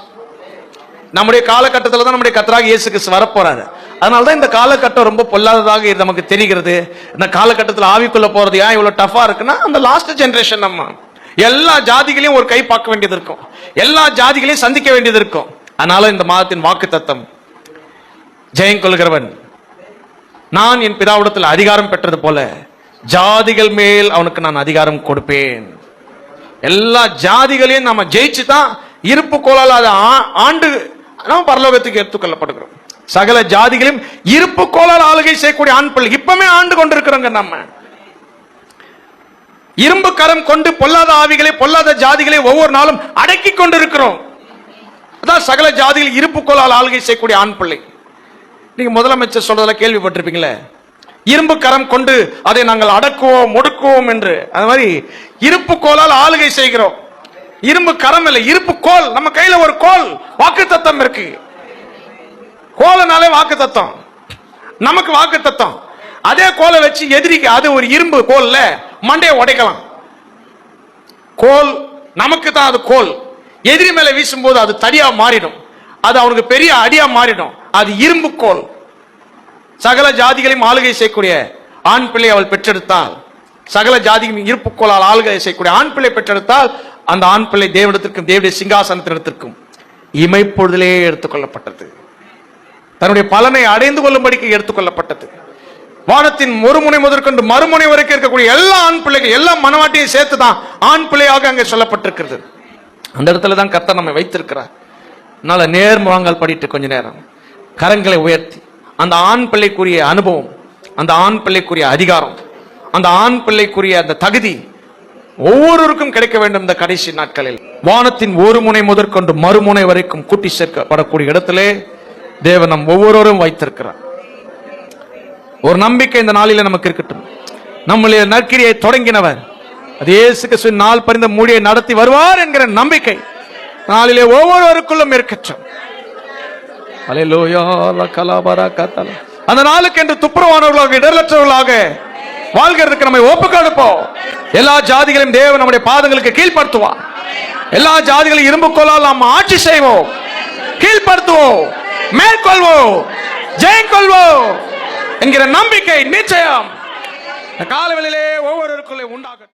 நம்முடைய காலகட்டத்தில் தான் நம்முடைய கர்த்தராகிய இயேசு கிறிஸ்து வரப்போறாரு. அதனாலதான் இந்த காலகட்டம் ரொம்ப பொல்லாததாக நமக்கு தெரிகிறது. இந்த காலகட்டத்தில் ஆவிக்குள்ள போறது ஏன் இவ்வளவு டஃபா இருக்குன்னா, அந்த லாஸ்ட் ஜெனரேஷன். நம்ம எல்லா ஜாதிகளையும் ஒரு கை பார்க்க வேண்டியது இருக்கும், எல்லா ஜாதிகளையும் சந்திக்க வேண்டியது இருக்கும். அதனால இந்த மாதத்தின் வாக்கு தத்தம், ஜெயம் கொள்கிறவன் நான் என் பிதாவிடத்தில் அதிகாரம் பெற்றது போல ஜாதிகள் மேல் அவனுக்கு நான் அதிகாரம் கொடுப்பேன். எல்லா ஜாதிகளையும் நம்ம ஜெயிச்சு தான் இருப்பு கோலால் ஆண்டு நம்ம பரலோகத்துக்கு எடுத்துக்கொள்ளப்படுகிறோம். சகல ஜாதிகளையும் இருப்பு கோலால் ஆளுகை செய்யக்கூடிய ஆண் பிள்ளை இப்பவுமே ஆண்டு கொண்டிருக்கிறோங்க. நம்ம இரும்பு கரம் கொண்டு பொல்லாத ஆவிகளை, பொல்லாத ஜாதிகளை ஒவ்வொரு நாளும் அடக்கி கொண்டிருக்கிறோம். அதான் சகல ஜாதிகள் இருப்புக்கோளால் ஆளுகை செய்யக்கூடிய ஆண் பிள்ளை. நீங்க முதலமைச்சர் சொல்றதுல கேள்விப்பட்டிருப்பீங்களே, இரும்பு கரம் கொண்டு அதை நாங்கள் அடக்குவோம் ஒடுக்குவோம் என்று. அது மாதிரி இருப்பு கோலால் ஆளுகை செய்கிறோம். இரும்பு கரம் இல்லை, இருப்பு கோல். நம்ம கையில ஒரு கோல், வாக்கு தத்தம் இருக்கு. கோலனாலே வாக்கு தத்தம், நமக்கு வாக்கு தத்தம். அதே கோலை வச்சு எதிரிக்கு, அது ஒரு இரும்பு கோல்ல மண்டையை உடைக்கலாம். கோல் நமக்கு தான் அது கோல். எதிரி மேல வீசும் போது அது தடியா மாறிடும், அது அவனுக்கு பெரிய அடியா மாறிடும். அது இரும்பு கோல். சகல ஜாதிகளையும் ஆளுகை செய்யக்கூடிய ஆண் பிள்ளை அவள் பெற்றெடுத்தால், சகல ஜாதிகளையும் இருப்பு கோலால் ஆளுகை செய்யக்கூடிய ஆண் பிள்ளை பெற்றெடுத்தால், அந்த ஆண் பிள்ளை தேவனிடத்திற்கும் தேவனுடைய சிங்காசனத்திற்கும் இமைப்பொழுதிலே எடுத்துக்கொள்ளப்பட்டது. தன்னுடைய பலனை அடைந்து கொள்ளும்படிக்கு எடுத்துக்கொள்ளப்பட்டது. வானத்தின் ஒரு முனை முதற்கொண்டு மறுமுனை வரைக்கும் இருக்கக்கூடிய எல்லா ஆண் பிள்ளைகள், எல்லா மனவாட்டியை சேர்த்து தான் ஆண் பிள்ளையாக அங்கே சொல்லப்பட்டிருக்கிறது. அந்த இடத்துல தான் கர்த்தர் நம்மை வைத்திருக்கிறார். அதனால நேர்முகங்கள் படிட்டு கொஞ்ச நேரம் கரங்களை உயர்த்தி அந்த ஆண் பிள்ளைக்குரிய அனுபவம், அந்த ஆண் பிள்ளைக்குரிய அதிகாரம், அந்த ஆண் பிள்ளைக்குரிய அந்த தகுதி ஒவ்வொருவருக்கும் கிடைக்க வேண்டும். இந்த கடைசி நாட்களில் வானத்தின் ஒரு முனை முதற்கொண்டு மறுமுனை வரைக்கும் கூட்டி சேர்க்கப்படக்கூடிய இடத்திலே தேவன் நம் ஒவ்வொருவரும் வைத்திருக்கிறார். ஒரு நம்பிக்கை இந்த நாளில நமக்கு இருக்கட்டும். நம்முடைய நற்கிரியை தொடங்கினவர் அது இயேசு கிறிஸ்துவின் நாள் பரிந்த மூடியை நடத்தி வருவார் என்கிற நம்பிக்கை நாளிலே ஒவ்வொருவருக்குள்ளும் இருக்கட்டும். அந்த நாளுக்கு என்று துப்புரவானவர்களாக இடரற்றவர்களாக வாழ்கிறதுக்கு நம்மை ஒப்பு கொடுப்போம். எல்லா ஜாதிகளையும் தேவன் நம்முடைய பாதங்களுக்கு கீழ்படுத்துவார். எல்லா ஜாதிகளையும் இரும்புக்கோலால் நாம் ஆட்சி செய்வோம், கீழ்படுத்துவோம், மேற்கொள்வோம், ஜெயம் கொள்வோம் என்கிற நம்பிக்கை நிச்சயம் காலவெளியிலே ஒவ்வொருவருக்குள்ளே உண்டாகும்.